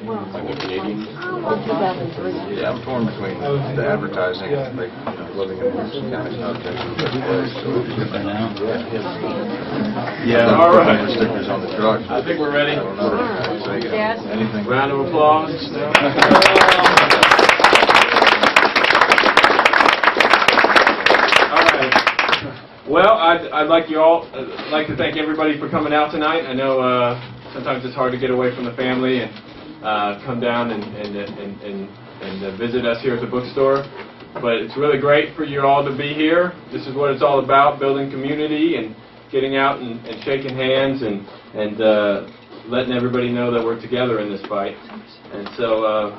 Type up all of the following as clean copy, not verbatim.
like the Canadian. 2003. Yeah, I'm torn between the advertising, like living in this county, not Texas. Yeah. All right. The stickers on the truck. I think we're ready. I don't know. Yes. Anything. Round of applause. All right. Well, I'd like to thank everybody for coming out tonight. I know sometimes it's hard to get away from the family and come down and visit us here at the bookstore. But it's really great for you all to be here. This is what it's all about, building community and getting out and shaking hands and letting everybody know that we're together in this fight. And so,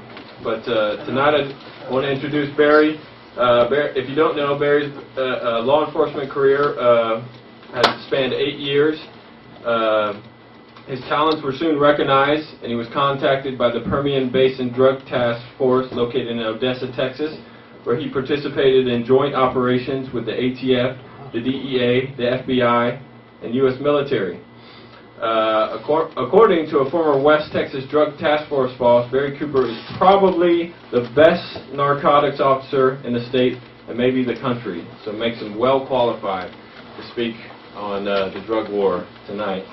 tonight I want to introduce Barry. If you don't know, Barry's law enforcement career has spanned 8 years. His talents were soon recognized, and he was contacted by the Permian Basin Drug Task Force located in Odessa, Texas, where he participated in joint operations with the ATF, the DEA, the FBI, and U.S. military. According to a former West Texas Drug Task Force boss, Barry Cooper is probably the best narcotics officer in the state and maybe the country, so it makes him well qualified to speak on the drug war tonight.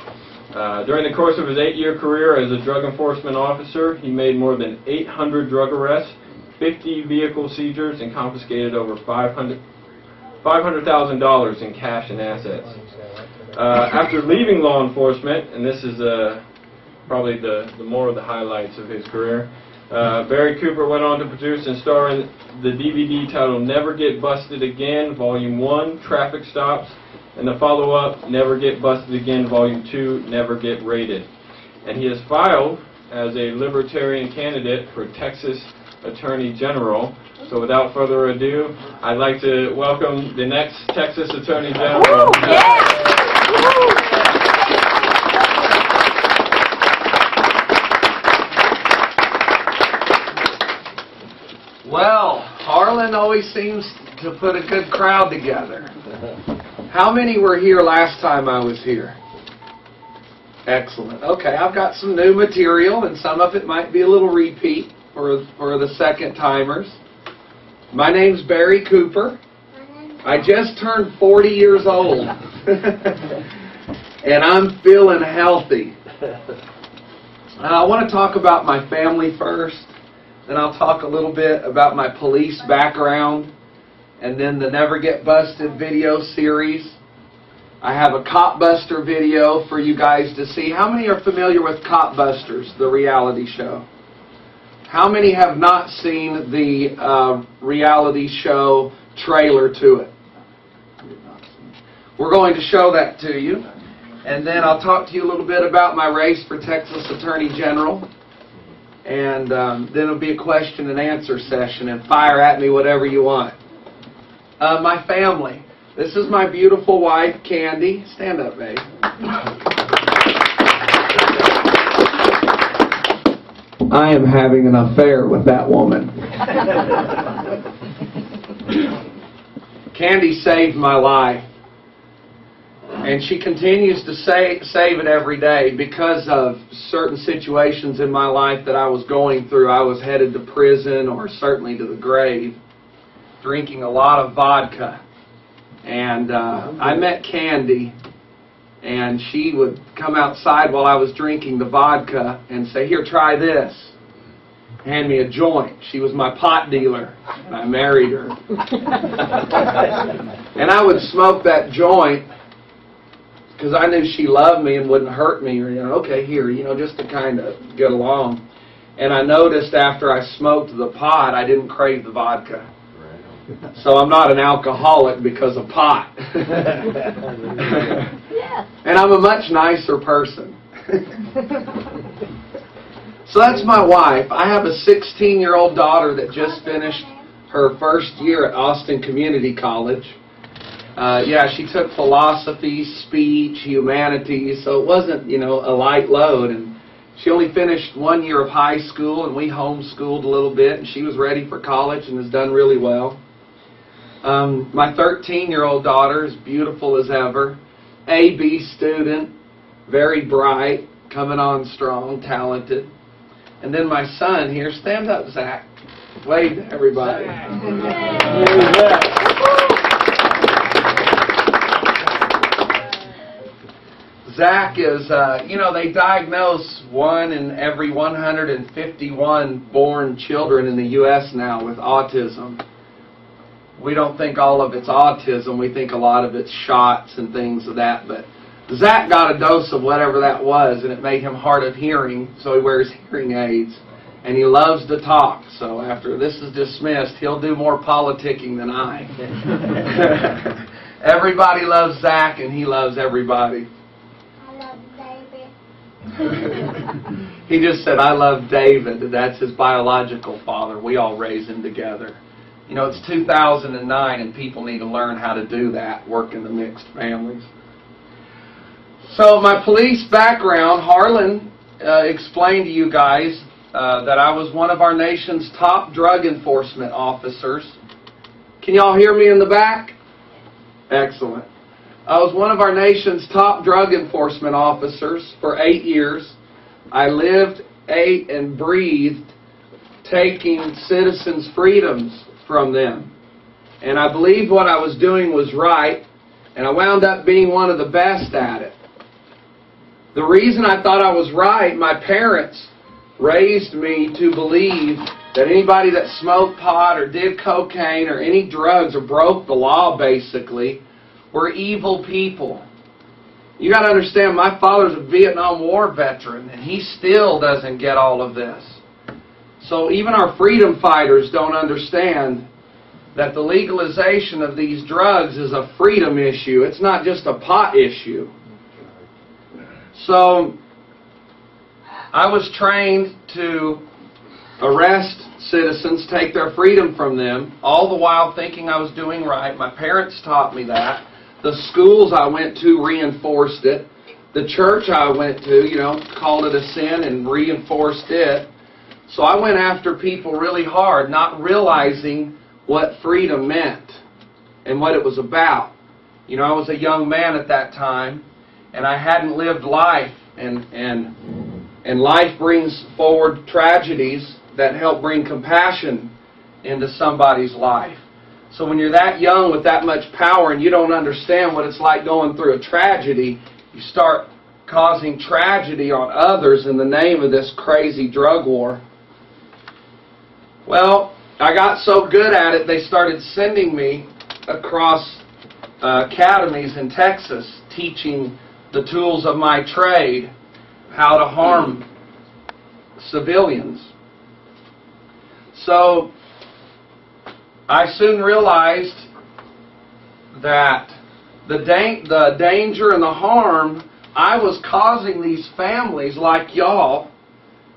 During the course of his 8-year career as a drug enforcement officer, he made more than 800 drug arrests, 50 vehicle seizures, and confiscated over $500,000 in cash and assets. After leaving law enforcement, and this is probably the more of the highlights of his career, Barry Cooper went on to produce and star in the DVD titled Never Get Busted Again, Volume 1, Traffic Stops, and the follow-up, Never Get Busted Again, Volume 2, Never Get Raided. And he has filed as a libertarian candidate for Texas Attorney General. So without further ado, I'd like to welcome the next Texas Attorney General. Woo, yeah. Woo. Well, Harlan always seems to put a good crowd together. How many were here last time I was here? Excellent. Okay, I've got some new material, and some of it might be a little repeat for the second timers. My name's Barry Cooper. I just turned 40 years old, and I'm feeling healthy. I want to talk about my family first, then I'll talk a little bit about my police background, and then the Never Get Busted video series. I have a Cop Buster video for you guys to see. How many are familiar with Cop Busters, the reality show? How many have not seen the reality show trailer to it? We're going to show that to you. And then I'll talk to you a little bit about my race for Texas Attorney General. And then it'll be a question and answer session. And fire at me whatever you want. My family. This is my beautiful wife, Candy. Stand up, babe. I am having an affair with that woman. Candy saved my life. And she continues to save it every day because of certain situations in my life that I was going through. I was headed to prison or certainly to the grave, drinking a lot of vodka. And I met Candy, and she would come outside while I was drinking the vodka and say, "Here, try this." Hand me a joint. She was my pot dealer, and I married her. And I would smoke that joint because I knew she loved me and wouldn't hurt me, or, okay, here, just to kind of get along. And I noticed after I smoked the pot, I didn't crave the vodka. So I'm not an alcoholic because of pot. And I'm a much nicer person. So that's my wife. I have a 16-year-old daughter that just finished her first year at Austin Community College. She took philosophy, speech, humanities, so it wasn't, a light load. And she only finished 1 year of high school, and we homeschooled a little bit, and she was ready for college and has done really well. My 13-year-old daughter is beautiful as ever, A/B student, very bright, coming on strong, talented. And then my son here, stand up, Zach. Wave to everybody. Zach is, they diagnose 1 in every 151 born children in the U.S. now with autism. We don't think all of it's autism. We think a lot of it's shots and things of that. But Zach got a dose of whatever that was, and it made him hard of hearing, so he wears hearing aids. And he loves to talk. So after this is dismissed, he'll do more politicking than I. Everybody loves Zach, and he loves everybody. He just said, I love David. That's his biological father. We all raise him together. You know, it's 2009 and people need to learn how to do that, work in the mixed families. So my police background, Harlan explained to you guys that I was one of our nation's top drug enforcement officers. Can you all hear me in the back? Excellent. I was one of our nation's top drug enforcement officers for 8 years. I lived, ate, and breathed taking citizens' freedoms from them. And I believed what I was doing was right, and I wound up being one of the best at it. The reason I thought I was right, my parents raised me to believe that anybody that smoked pot or did cocaine or any drugs or broke the law, basically, were evil people. You got to understand, my father's a Vietnam War veteran, and he still doesn't get all of this. So even our freedom fighters don't understand that the legalization of these drugs is a freedom issue. It's not just a pot issue. So I was trained to arrest citizens, take their freedom from them, all the while thinking I was doing right. My parents taught me that. The schools I went to reinforced it. The church I went to, called it a sin and reinforced it. So I went after people really hard, not realizing what freedom meant and what it was about. I was a young man at that time, and I hadn't lived life, and life brings forward tragedies that help bring compassion into somebody's life. So when you're that young with that much power and you don't understand what it's like going through a tragedy, you start causing tragedy on others in the name of this crazy drug war. Well, I got so good at it, they started sending me across academies in Texas, teaching the tools of my trade, how to harm civilians. So I soon realized that the danger and the harm I was causing these families like y'all,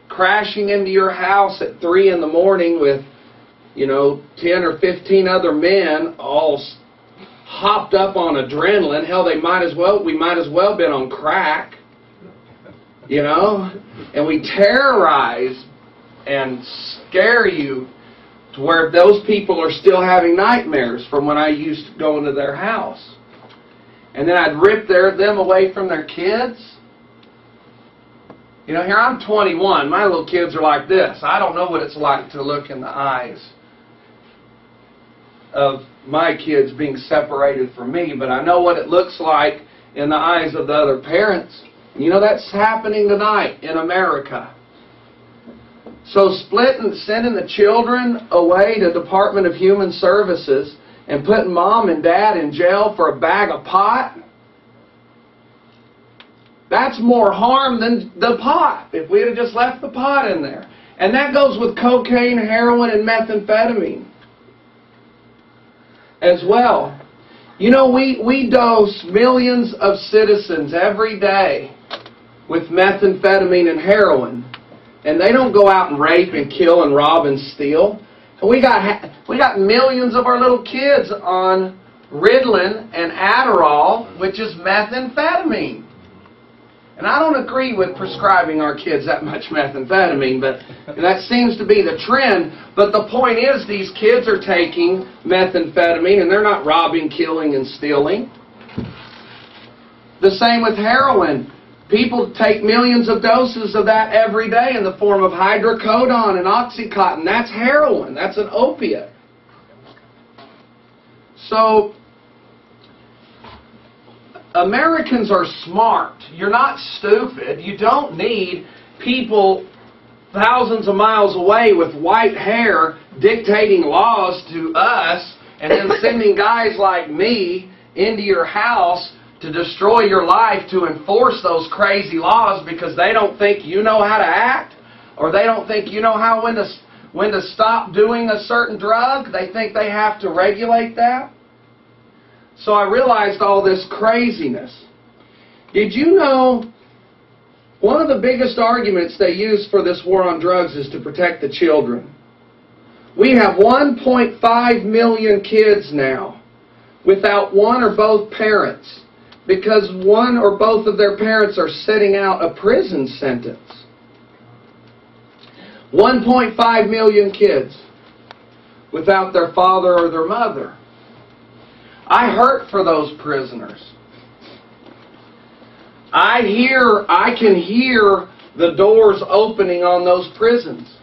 crashing into your house at 3 in the morning with 10 or 15 other men all hopped up on adrenaline. Hell, we might as well been on crack, and we terrorize and scare you to where those people are still having nightmares from when I used to go into their house. And then I'd rip them away from their kids. Here I'm 21. My little kids are like this. I don't know what it's like to look in the eyes of my kids being separated from me, but I know what it looks like in the eyes of the other parents. That's happening tonight in America. So sending the children away to Department of Human Services and putting mom and dad in jail for a bag of pot, that's more harm than the pot, if we had just left the pot in there. And that goes with cocaine, heroin, and methamphetamine as well. We dose millions of citizens every day with methamphetamine and heroin. And they don't go out and rape and kill and rob and steal. And we got millions of our little kids on Ritalin and Adderall, which is methamphetamine. And I don't agree with prescribing our kids that much methamphetamine, but that seems to be the trend. But the point is, these kids are taking methamphetamine, and they're not robbing, killing, and stealing. The same with heroin. People take millions of doses of that every day in the form of hydrocodone and oxycontin. That's heroin. That's an opiate. So, Americans are smart. You're not stupid. You don't need people thousands of miles away with white hair dictating laws to us and then sending guys like me into your house to destroy your life to enforce those crazy laws because they don't think you know how to act, or they don't think you know how when to stop doing a certain drug. They think they have to regulate that. So I realized all this craziness. Did you know one of the biggest arguments they use for this war on drugs is to protect the children? We have 1.5 million kids now without one or both parents because one or both of their parents are sitting out a prison sentence. 1.5 million kids without their father or their mother. I hurt for those prisoners. I can hear the doors opening on those prisons.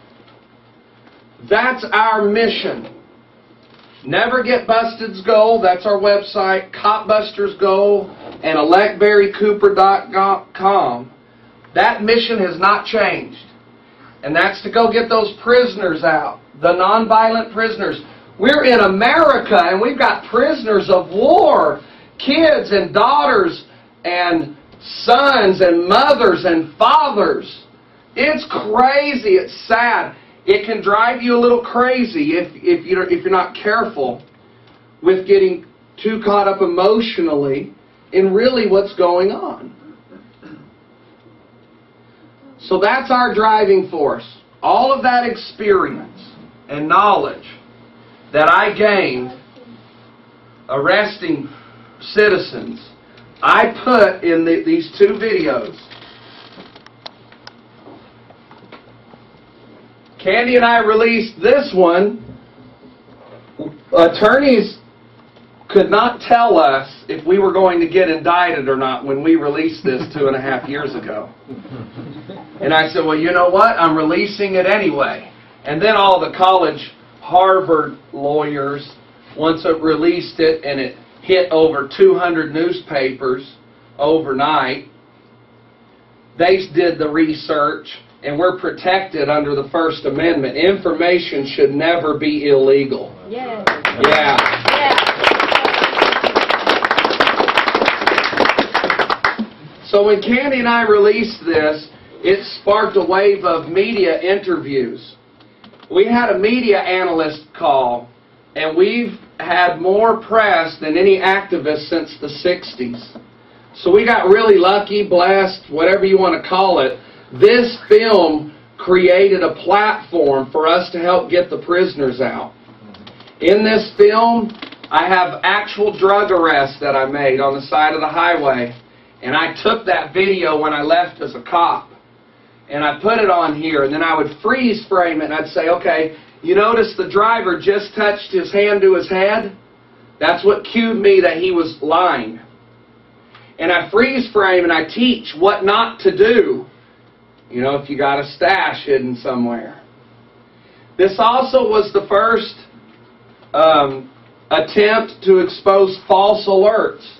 That's our mission. Never Get Busted's goal, that's our website, Copbusters' goal, and electbarrycooper.com. That mission has not changed. And that's to go get those prisoners out, the nonviolent prisoners. We're in America and we've got prisoners of war, kids and daughters and sons and mothers and fathers. It's crazy. It's sad. It can drive you a little crazy if you're not careful with getting too caught up emotionally in really what's going on. So that's our driving force. All of that experience and knowledge that I gained arresting citizens, I put in these two videos. Candy and I released this one. Attorneys could not tell us if we were going to get indicted or not when we released this 2.5 years ago. And I said, well, you know what? I'm releasing it anyway. And then all the college Harvard lawyers, once it released it and it hit over 200 newspapers overnight, they did the research, and we're protected under the First Amendment. Information should never be illegal. Yes. Yeah. Yes. So when Candy and I released this, it sparked a wave of media interviews. We had a media analyst call, and we've had more press than any activist since the 60s. So we got really lucky, blessed, whatever you want to call it. This film created a platform for us to help get the prisoners out. In this film, I have actual drug arrests that I made on the side of the highway. And I took that video when I left as a cop. And I put it on here. And then I would freeze frame it and I'd say, okay, you notice the driver just touched his hand to his head? That's what cued me that he was lying. And I freeze frame and I teach what not to do. You know, if you got a stash hidden somewhere. This also was the first attempt to expose false alerts.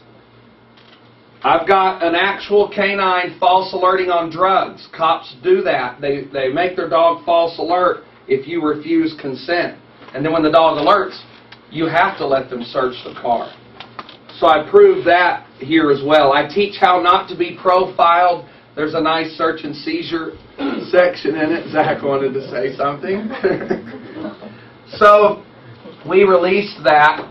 I've got an actual canine false alerting on drugs. Cops do that. They make their dog false alert if you refuse consent. And then when the dog alerts, you have to let them search the car. So I proved that here as well. I teach how not to be profiled. There's a nice search and seizure section in it. Zach wanted to say something. So we released that.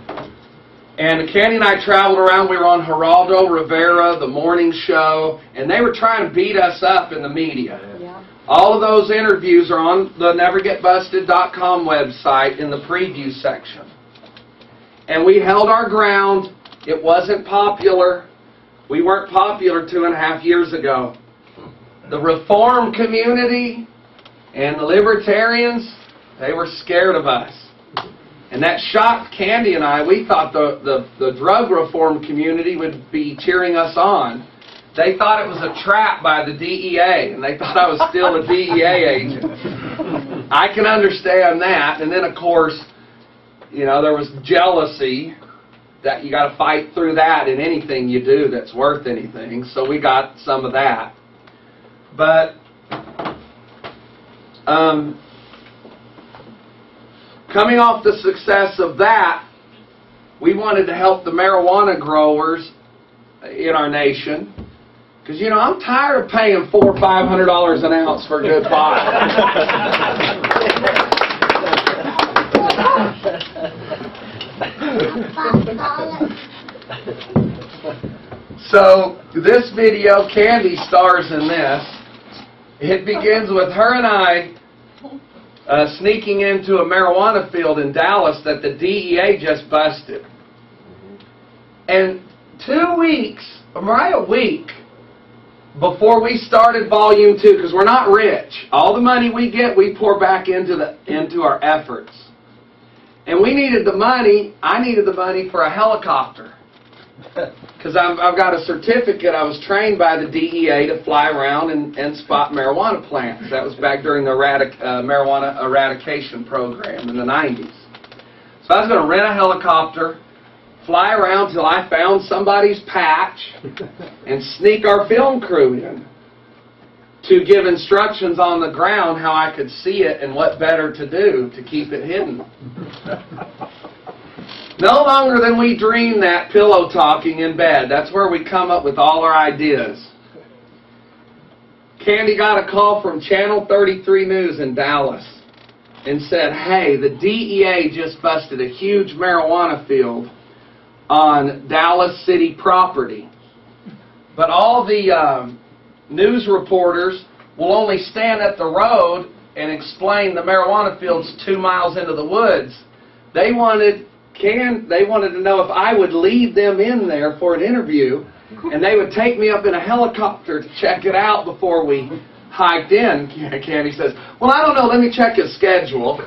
And Candy and I traveled around. We were on Geraldo Rivera, the morning show, and they were trying to beat us up in the media. Yeah. All of those interviews are on the nevergetbusted.com website in the preview section. And we held our ground. It wasn't popular. We weren't popular 2.5 years ago. The reform community and the libertarians, they were scared of us. And that shocked Candy and I. We thought the drug reform community would be cheering us on. they thought it was a trap by the DEA, and they thought I was still a DEA agent. I can understand that. And then, of course, you know, there was jealousy, that you got to fight through that in anything you do that's worth anything. So we got some of that. But coming off the success of that, we wanted to help the marijuana growers in our nation. Because, you know, I'm tired of paying $400 or $500 an ounce for good pot. So, this video, Candy stars in this. It begins with her and I sneaking into a marijuana field in Dallas that the DEA just busted. And 2 weeks, right, a week, before we started Volume 2, because we're not rich, all the money we get, we pour back into our efforts. And we needed the money, I needed the money for a helicopter. Because I've got a certificate. I was trained by the DEA to fly around and spot marijuana plants. That was back during the marijuana eradication program in the 90s. So I was going to rent a helicopter, fly around till I found somebody's patch, and sneak our film crew in to give instructions on the ground how I could see it and what better to do to keep it hidden. No longer than we dream that pillow talking in bed. That's where we come up with all our ideas. Candy got a call from Channel 33 News in Dallas and said, hey, the DEA just busted a huge marijuana field on Dallas city property. But all the news reporters will only stand at the road and explain the marijuana field's 2 miles into the woods. They wanted to know if I would lead them in there for an interview, and they would take me up in a helicopter to check it out before we hiked in. Candy says, well, I don't know, let me check his schedule.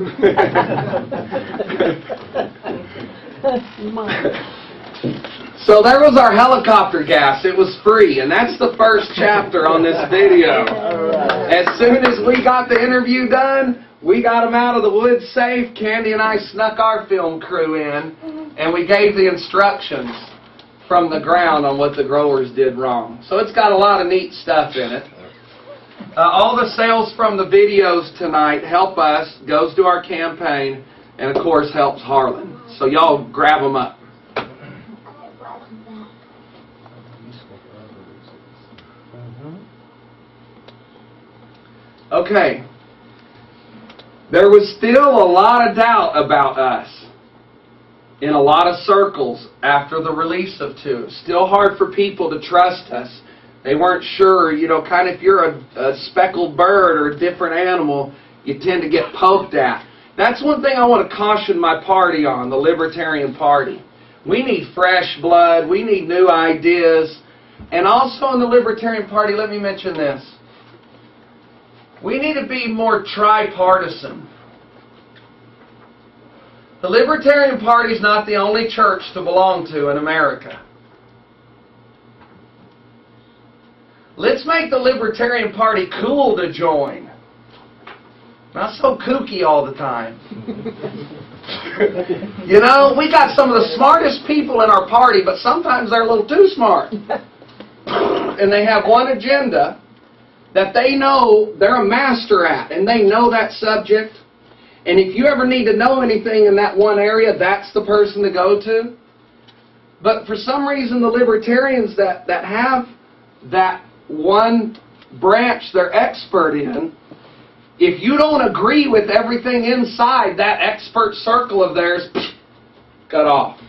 So there was our helicopter gas. It was free, and that's the first chapter on this video. As soon as we got the interview done, we got them out of the woods safe. Candy and I snuck our film crew in, and we gave the instructions from the ground on what the growers did wrong. So it's got a lot of neat stuff in it. All the sales from the videos tonight help us, goes to our campaign, and of course helps Harlan. So y'all grab them up. Okay. There was still a lot of doubt about us in a lot of circles after the release of 2. Still hard for people to trust us. They weren't sure, you know, kind of if you're a speckled bird or a different animal, you tend to get poked at. That's one thing I want to caution my party on, the Libertarian Party. We need fresh blood. We need new ideas. And also in the Libertarian Party, let me mention this. We need to be more tripartisan. The Libertarian Party is not the only church to belong to in America. Let's make the Libertarian Party cool to join. Not so kooky all the time. You know, we got some of the smartest people in our party, but sometimes they're a little too smart. And they have one agenda that they know they're a master at, and they know that subject. And if you ever need to know anything in that one area, that's the person to go to. But for some reason, the Libertarians that have that one branch they're expert in, if you don't agree with everything inside that expert circle of theirs, cut off.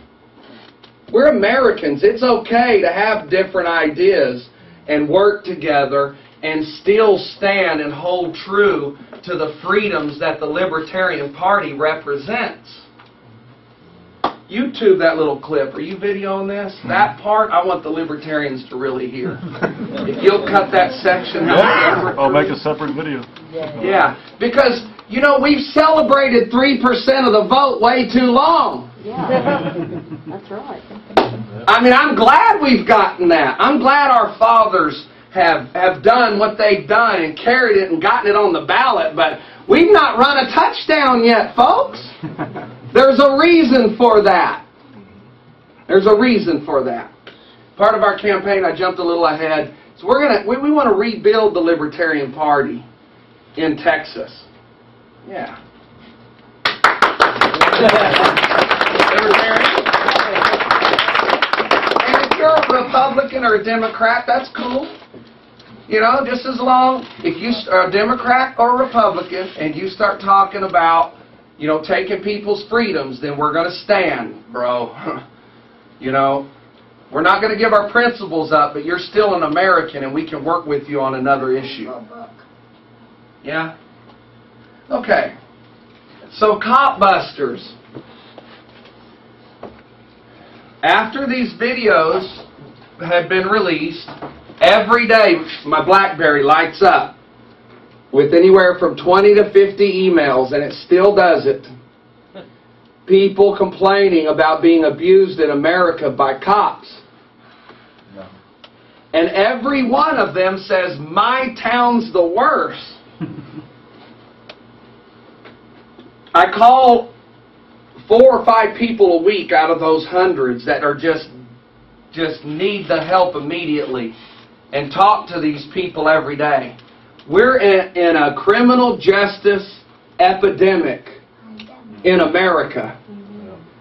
We're Americans. It's okay to have different ideas and work together and still stand and hold true to the freedoms that the Libertarian Party represents. YouTube that little clip. Are you videoing this? That part, I want the Libertarians to really hear. If you'll cut that section out. I'll make a separate video. Yeah, because You know, we've celebrated 3% of the vote way too long. Yeah, that's right. I mean, I'm glad we've gotten that. I'm glad our fathers have done what they've done and carried it and gotten it on the ballot, but we've not run a touchdown yet, folks. There's a reason for that. There's a reason for that. Part of our campaign, I jumped a little ahead, so we want to rebuild the Libertarian Party in Texas. Yeah. Libertarian. And if you're a Republican or a Democrat, that's cool. You know, just as long, if you are a Democrat or a Republican and you start talking about, you know, taking people's freedoms, then we're going to stand, bro. You know, we're not going to give our principles up, but you're still an American and we can work with you on another issue. Yeah? Okay. So, cop busters. After these videos have been released, every day my BlackBerry lights up with anywhere from 20 to 50 emails, and it still does it. People complaining about being abused in America by cops. No. And every one of them says, my town's the worst. I call 4 or 5 people a week out of those hundreds that are just need the help immediately, and talk to these people every day. We're in a criminal justice epidemic in America.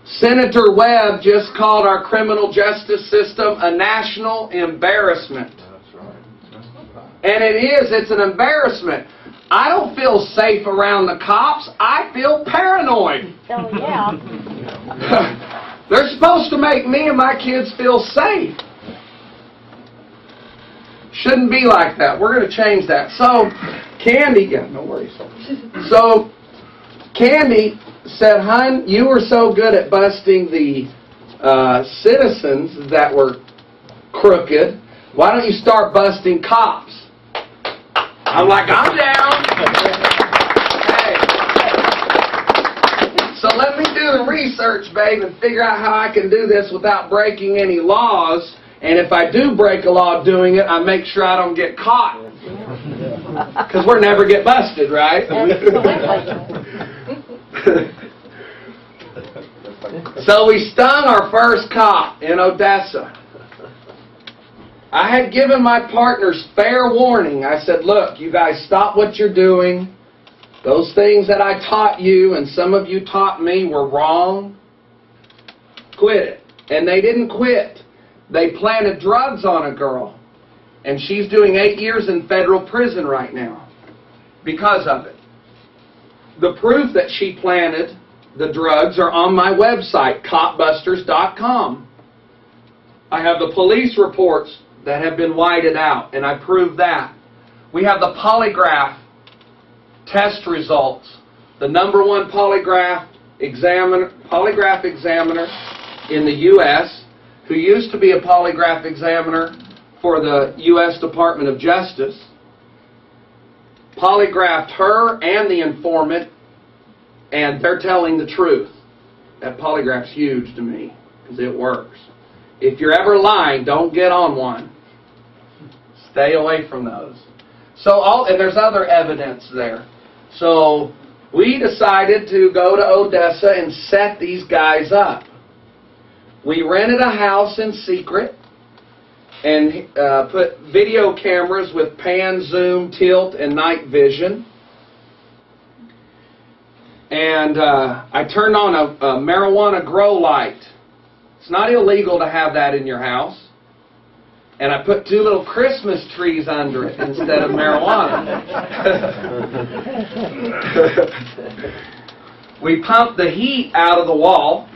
Senator Webb just called our criminal justice system a national embarrassment. And it is. It's an embarrassment. I don't feel safe around the cops. I feel paranoid. Oh, yeah. They're supposed to make me and my kids feel safe. Shouldn't be like that. We're going to change that. So, Candy, yeah, no worries. So, Candy said, "Hun, you were so good at busting the citizens that were crooked. Why don't you start busting cops?" I'm like, I'm down. Hey. So let me do the research, babe, and figure out how I can do this without breaking any laws. And if I do break a law doing it, I make sure I don't get caught. Because we're never get busted, right? So we stung our first cop in Odessa. I had given my partners fair warning. I said, look, you guys stop what you're doing. Those things that I taught you and some of you taught me were wrong. Quit it. And they didn't quit. They planted drugs on a girl. And she's doing 8 years in federal prison right now because of it. The proof that she planted the drugs are on my website, copbusters.com. I have the police reports that have been whited out, and I proved that. We have the polygraph test results. The #1 polygraph examiner in the U.S., who used to be a polygraph examiner for the U.S. Department of Justice, polygraphed her and the informant, and they're telling the truth. That polygraph's huge to me, because it works. If you're ever lying, don't get on one. Stay away from those. And there's other evidence there. So we decided to go to Odessa and set these guys up. We rented a house in secret and put video cameras with pan, zoom, tilt, and night vision. And I turned on a marijuana grow light. It's not illegal to have that in your house. And I put 2 little Christmas trees under it instead of marijuana. We pumped the heat out of the wall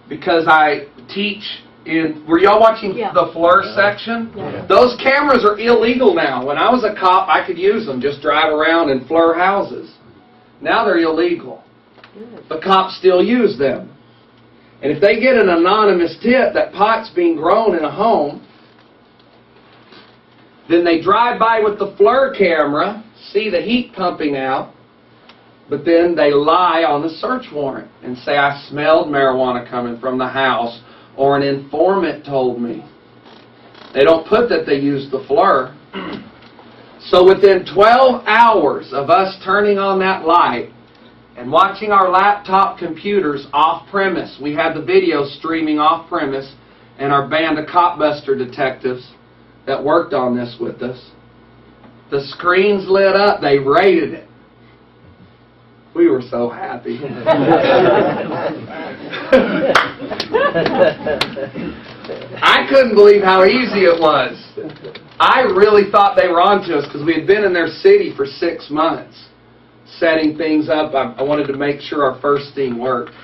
because I teach in... Were y'all watching the FLIR section? Yeah. Those cameras are illegal now. When I was a cop, I could use them. Just drive around and FLIR houses. Now they're illegal. But cops still use them. And if they get an anonymous tip that pot's being grown in a home, then they drive by with the FLIR camera, see the heat pumping out, But then they lie on the search warrant and say, I smelled marijuana coming from the house, or an informant told me. They don't put that they used the FLIR. So within 12 hours of us turning on that light and watching our laptop computers off-premise, we had the video streaming off-premise, and our band of cop-buster detectives that worked on this with us, the screens lit up, they rated it. We were so happy. I couldn't believe how easy it was. I really thought they were onto us because we had been in their city for 6 months setting things up. I wanted to make sure our first sting worked.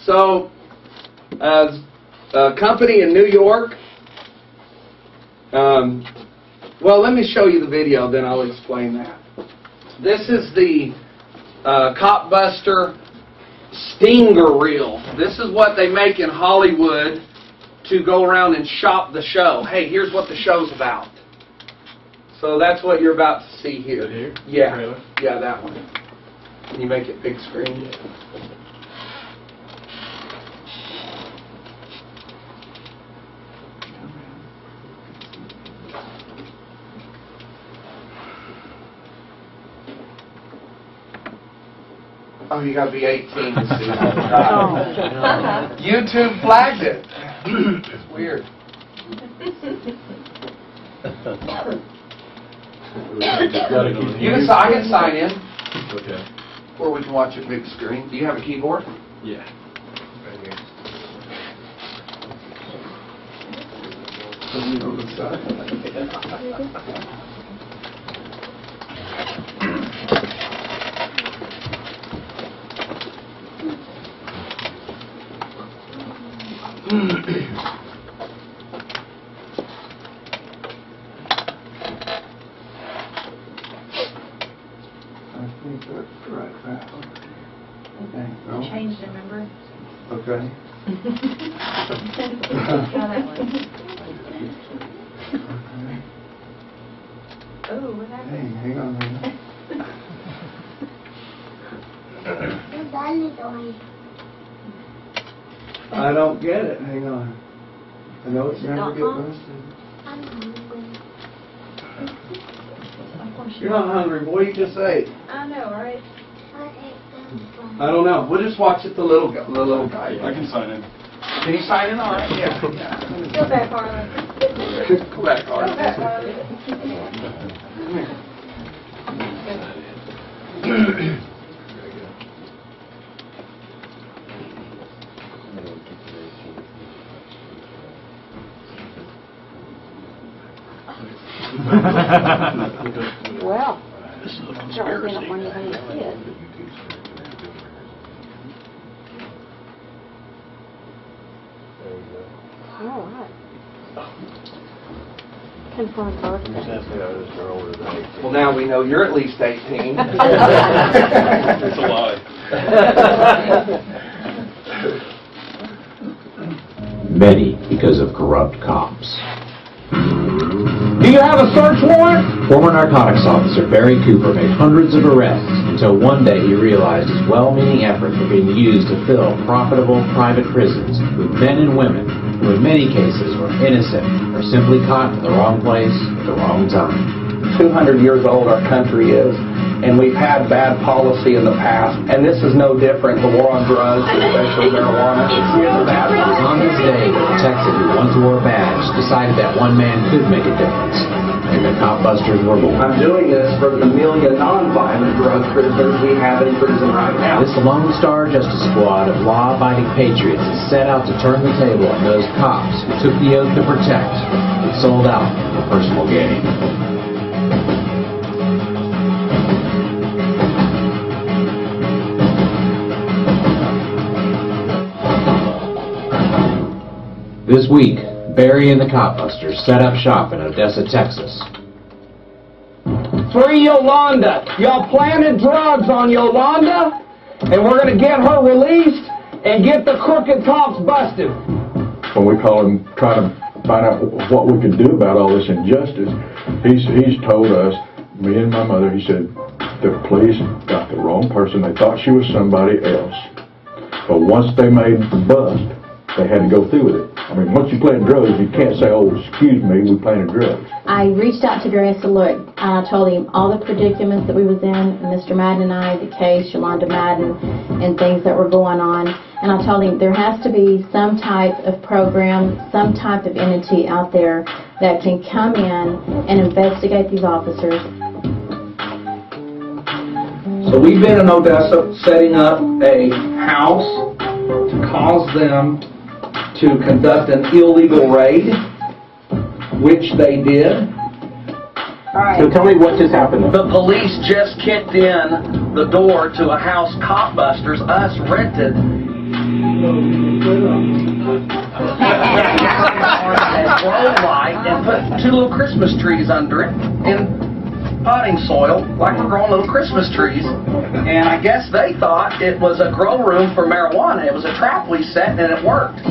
So, a company in New York. Well, let me show you the video, then I'll explain that. This is the Cop Buster Stinger Reel. This is what they make in Hollywood to go around and shop the show. Hey, here's what the show's about. So that's what you're about to see here. Here? Yeah, yeah, that one. Can you make it big screen? Oh, you got to be 18 to see that. YouTube flagged it. It's weird. I can sign in. Okay. Or we can watch a big screen. Do you have a keyboard? Yeah. Right here. I think that's right back over here. Okay. No? Changed it, remember? Okay. Try that one. Oh, what Hey, happened? hang on a minute. I don't get it. Hang on. I know it's never get busted. You're not hungry, boy. You just ate. I know, right? I don't know. We'll just watch it. The little guy. I can sign in. Can you sign in? All right. Yeah. Go back, Harlan. Go back, Go back, Harlan. Harlan. Well, sure, been up when you were a kid. All right. Confirmed birthday. Well, now we know you're at least 18. It's a lie. Many because of corrupt cops. Do you have a search warrant? Former narcotics officer Barry Cooper made hundreds of arrests until one day he realized his well-meaning efforts were being used to fill profitable private prisons with men and women who in many cases were innocent or simply caught in the wrong place at the wrong time. 200 years old our country is, and we've had bad policy in the past, and this is no different. The war on drugs, especially marijuana, is a bad It was on this day that a detective who once wore a badge decided that one man could make a difference, and the cop busters were born. I'm doing this for the million non-violent drug prisoners we have in prison right now. This Lone Star Justice Squad of law-abiding patriots is set out to turn the table on those cops who took the oath to protect but sold out for personal gain. This week, Barry and the Cop Busters set up shop in Odessa, Texas. Free Yolanda. Y'all planted drugs on Yolanda, and we're going to get her released and get the crooked cops busted. When we call him, try to find out what we can do about all this injustice, he's told us me and my mother, he said, the police got the wrong person. They thought she was somebody else. But once they made the bust, they had to go through with it. I mean, once you plant drugs, you can't say, oh, excuse me, we planted drugs. I reached out to Gary and said, look, and I told him all the predicaments that we was in, Mr. Madden and I, the case, Yolanda Madden, and things that were going on. And I told him there has to be some type of program, some type of entity out there that can come in and investigate these officers. So we've been in Odessa setting up a house to cause them to conduct an illegal raid, which they did. So tell me what just happened. The police just kicked in the door to a house cop busters, us rented. A grow light and put 2 little Christmas trees under it in potting soil, like we're growing little Christmas trees. And I guess they thought it was a grow room for marijuana. It was a trap we set, and it worked.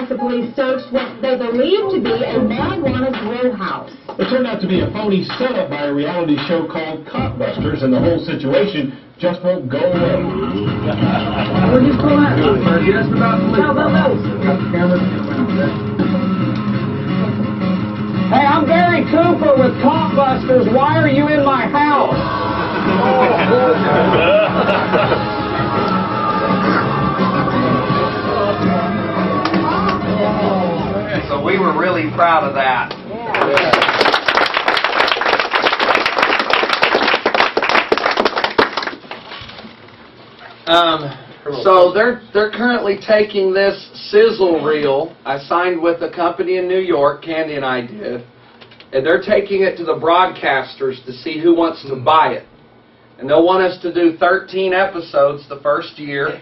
The police searched what they believed to be a marijuana grow house. It turned out to be a phony setup by a reality show called Copbusters, and the whole situation just won't go away. We're just going out. We're just about to leave. Hey, I'm Gary Cooper with Copbusters. Why are you in my house? So we were really proud of that. So they're currently taking this sizzle reel. I signed with a company in New York, Candy and I did, and they're taking it to the broadcasters to see who wants to buy it. And they'll want us to do 13 episodes the first year.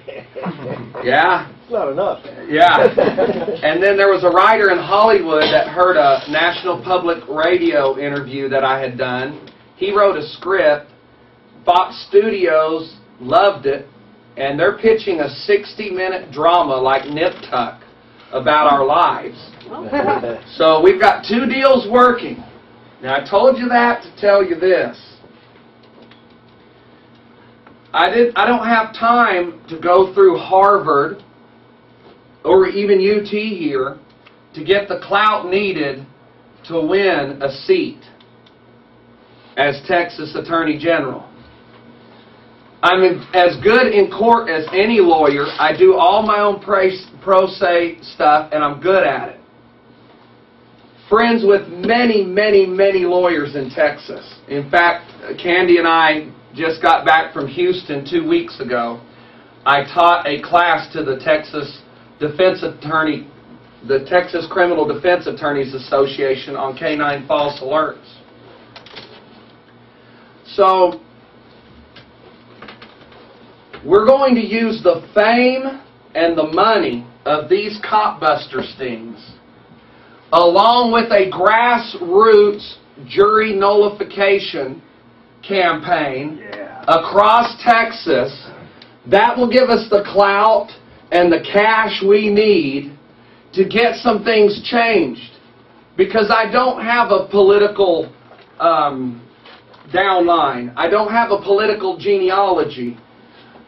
Yeah. It's not enough. Yeah. And then there was a writer in Hollywood that heard a National Public Radio interview that I had done. He wrote a script. Fox Studios loved it. And they're pitching a 60-minute drama like Nip Tuck about our lives. So we've got 2 deals working. Now, I told you that to tell you this. I don't have time to go through Harvard or even UT here to get the clout needed to win a seat as Texas Attorney General. I'm as good in court as any lawyer. I do all my own pro se stuff, and I'm good at it. Friends with many, many, many lawyers in Texas. In fact, Candy and I just got back from Houston 2 weeks ago. I taught a class to the Texas Criminal Defense Attorneys Association on canine false alerts. So, we're going to use the fame and the money of these copbuster stings, along with a grassroots jury nullification campaign across Texas. That will give us the clout and the cash we need to get some things changed. Because I don't have a political downline. I don't have a political genealogy.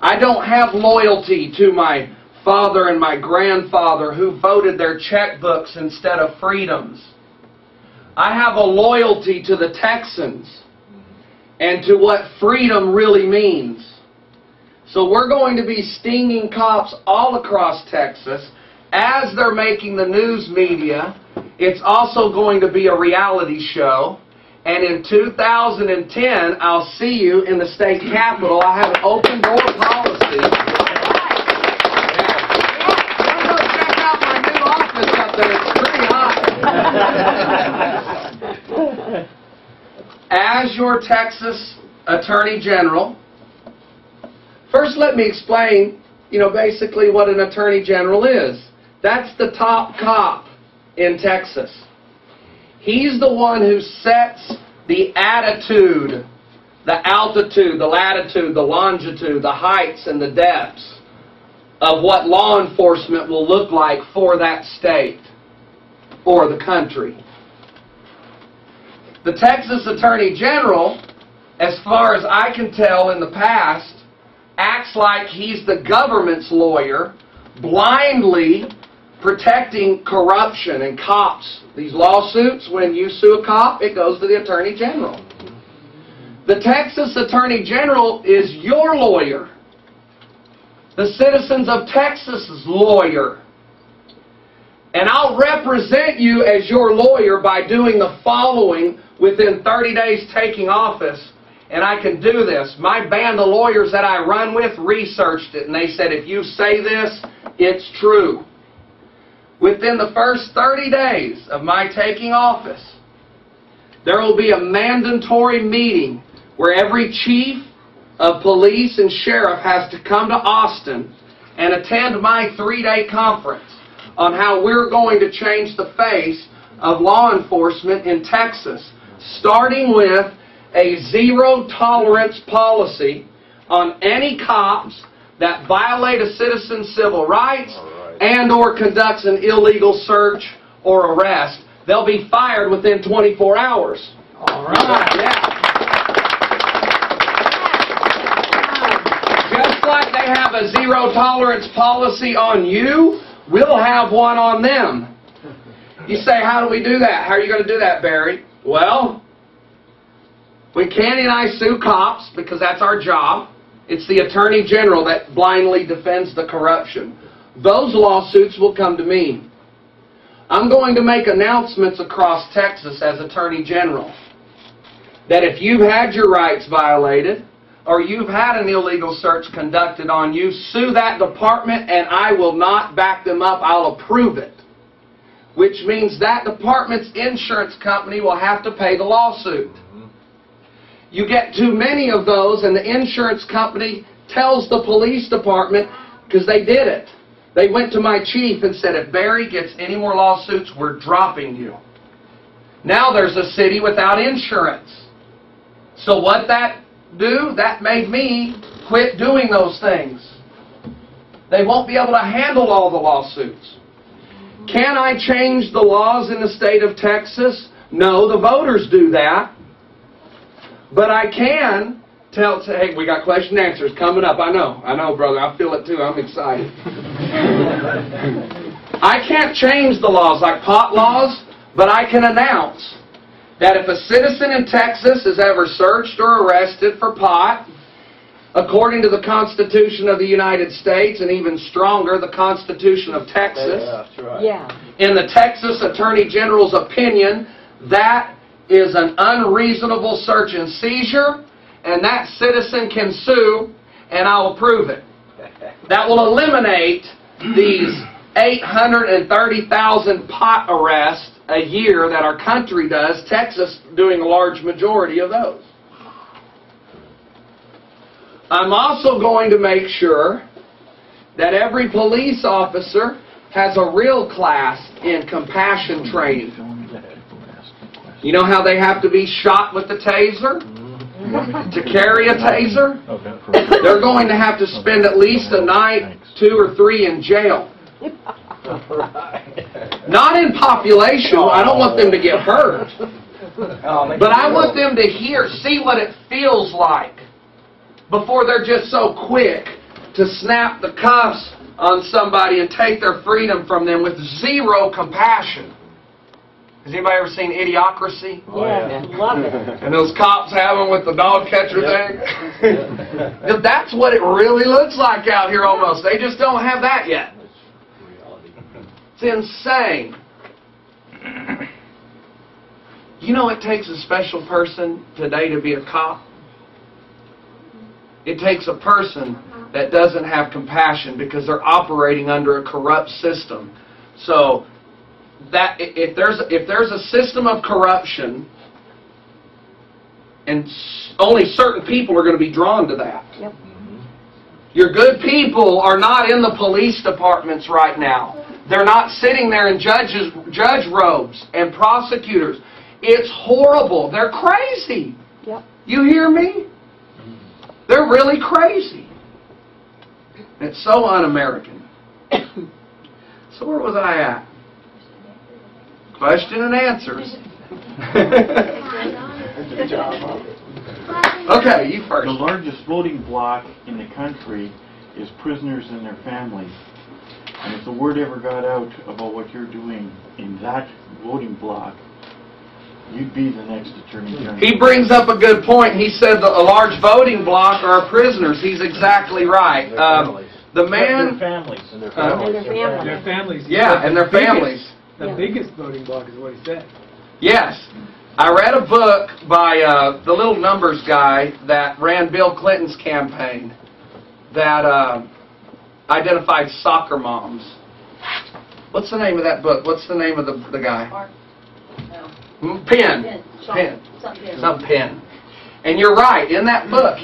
I don't have loyalty to my father and my grandfather who voted their checkbooks instead of freedoms. I have a loyalty to the Texans and to what freedom really means. So we're going to be stinging cops all across Texas as they're making the news media. It's also going to be a reality show. And in 2010, I'll see you in the state capitol. I have an open door policy. Yeah. Go check out my new office up there. It's pretty hot. As your Texas Attorney General, first let me explain, basically what an Attorney General is. That's the top cop in Texas. He's the one who sets the attitude, the altitude, the latitude, the longitude, the heights and the depths of what law enforcement will look like for that state or the country. The Texas Attorney General as far as I can tell in the past, acts like he's the government's lawyer, blindly protecting corruption and cops. These lawsuits, when you sue a cop, it goes to the Attorney General. The Texas Attorney General is your lawyer. The citizens of Texas's lawyer. And I'll represent you as your lawyer by doing the following within 30 days taking office. And I can do this. My band of lawyers that I run with researched it, and they said, if you say this, it's true. Within the first 30 days of my taking office, there will be a mandatory meeting where every chief of police and sheriff has to come to Austin and attend my 3-day conference on how we're going to change the face of law enforcement in Texas, starting with a zero-tolerance policy on any cops that violate a citizen's civil rights and or conducts an illegal search or arrest. They'll be fired within 24 hours. All right. Yeah. Just like they have a zero-tolerance policy on you, we'll have one on them. You say, how do we do that? How are you going to do that, Barry? Well, when Candy and I sue cops, because that's our job, it's the Attorney General that blindly defends the corruption. Those lawsuits will come to me. I'm going to make announcements across Texas as Attorney General that if you've had your rights violated or you've had an illegal search conducted on you, sue that department and I will not back them up. I'll approve it. Which means that department's insurance company will have to pay the lawsuit. You get too many of those and the insurance company tells the police department, because they did it. They went to my chief and said, if Barry gets any more lawsuits, we're dropping you. Now there's a city without insurance. So what that do? That made me quit doing those things. They won't be able to handle all the lawsuits. Can I change the laws in the state of Texas? No, the voters do that. But I can tell, hey, we got question and answers coming up. I know, brother. I feel it too. I'm excited. I can't change the laws like pot laws, but I can announce that if a citizen in Texas is ever searched or arrested for pot, according to the Constitution of the United States, and even stronger, the Constitution of Texas, in the Texas Attorney General's opinion, that is an unreasonable search and seizure, and that citizen can sue, and I'll approve it. That will eliminate these 830,000 pot arrests a year that our country does, Texas doing a large majority of those. I'm also going to make sure that every police officer has a real class in compassion training. You know how they have to be shot with the taser? To carry a taser? They're going to have to spend at least a night, 2 or 3 in jail. Not in population. I don't want them to get hurt. But I want them to see what it feels like before they're just so quick to snap the cuffs on somebody and take their freedom from them with zero compassion. Has anybody ever seen Idiocracy? Oh, yeah. Love it. And those cops have them with the dog catcher thing? That's what it really looks like out here almost. They just don't have that yet. It's insane. You know it takes a special person today to be a cop? It takes a person that doesn't have compassion because they're operating under a corrupt system. So that if there's a system of corruption, and only certain people are going to be drawn to that. Yep. Your good people are not in the police departments right now. They're not sitting there in judge robes and prosecutors. It's horrible. They're crazy. Yep. You hear me? They're really crazy. It's so un-American. So where was I at? Question and answers. Okay, you The first. largest voting bloc in the country is prisoners and their families. And if the word ever got out about what you're doing in that voting bloc, you'd be the next Attorney General. He brings up a good point. He said that a large voting bloc are prisoners. He's exactly right. The man... Their families. And their Their families. Yeah, and their families. The biggest voting block is what he said. Yes. I read a book by the little numbers guy that ran Bill Clinton's campaign that identified soccer moms. What's the name of that book? What's the name of the guy? Penn. Some Penn. And you're right. In that book,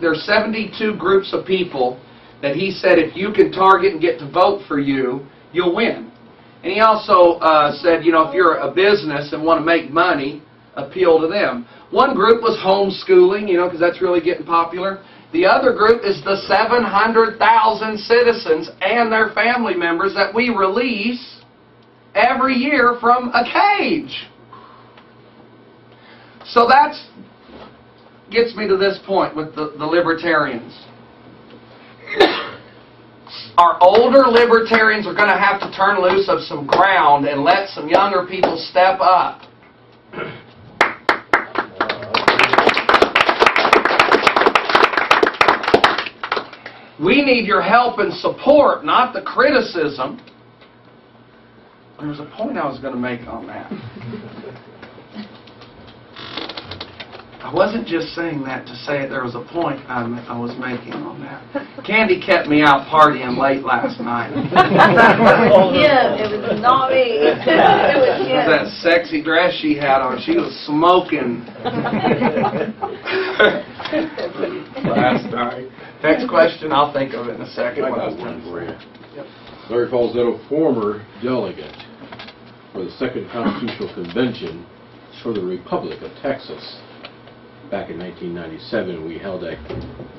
there's 72 groups of people that he said if you can target and get to vote for you, you'll win. And he also said, you know, if you're a business and want to make money, appeal to them. One group was homeschooling, you know, because that's really getting popular. The other group is the 700,000 citizens and their family members that we release every year from a cage. So that gets me to this point with the libertarians. Our older libertarians are going to have to turn loose of some ground and let some younger people step up. We need your help and support, not the criticism. There was a point I was going to make on that. I wasn't just saying that to say it. There was a point I was making on that. Candy kept me out partying late last night. Yeah, it was not me. It was him. That sexy dress she had on, she was smoking. Last night. Next question, I'll think of it in a second. I got one for you. Larry Falsetto, former delegate for the Second Constitutional Convention for the Republic of Texas. Back in 1997, we held a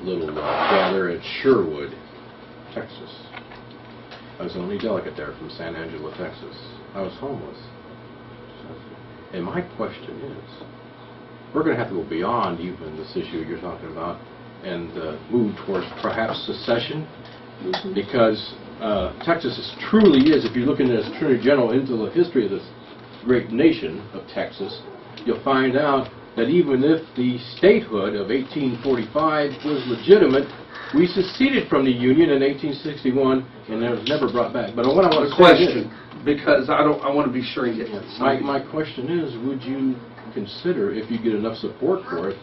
little gather at Sherwood, Texas. I was the only delegate there from San Angelo, Texas. I was homeless. And my question is, we're going to have to go beyond even this issue you're talking about and move towards perhaps secession, because Texas truly is, if you're looking at Attorney General into the history of this great nation of Texas, you'll find out that even if the statehood of 1845 was legitimate, we seceded from the Union in 1861, and it was never brought back. But what I want to question, because I want to be sure you get it. My question is, would you consider, if you get enough support for it,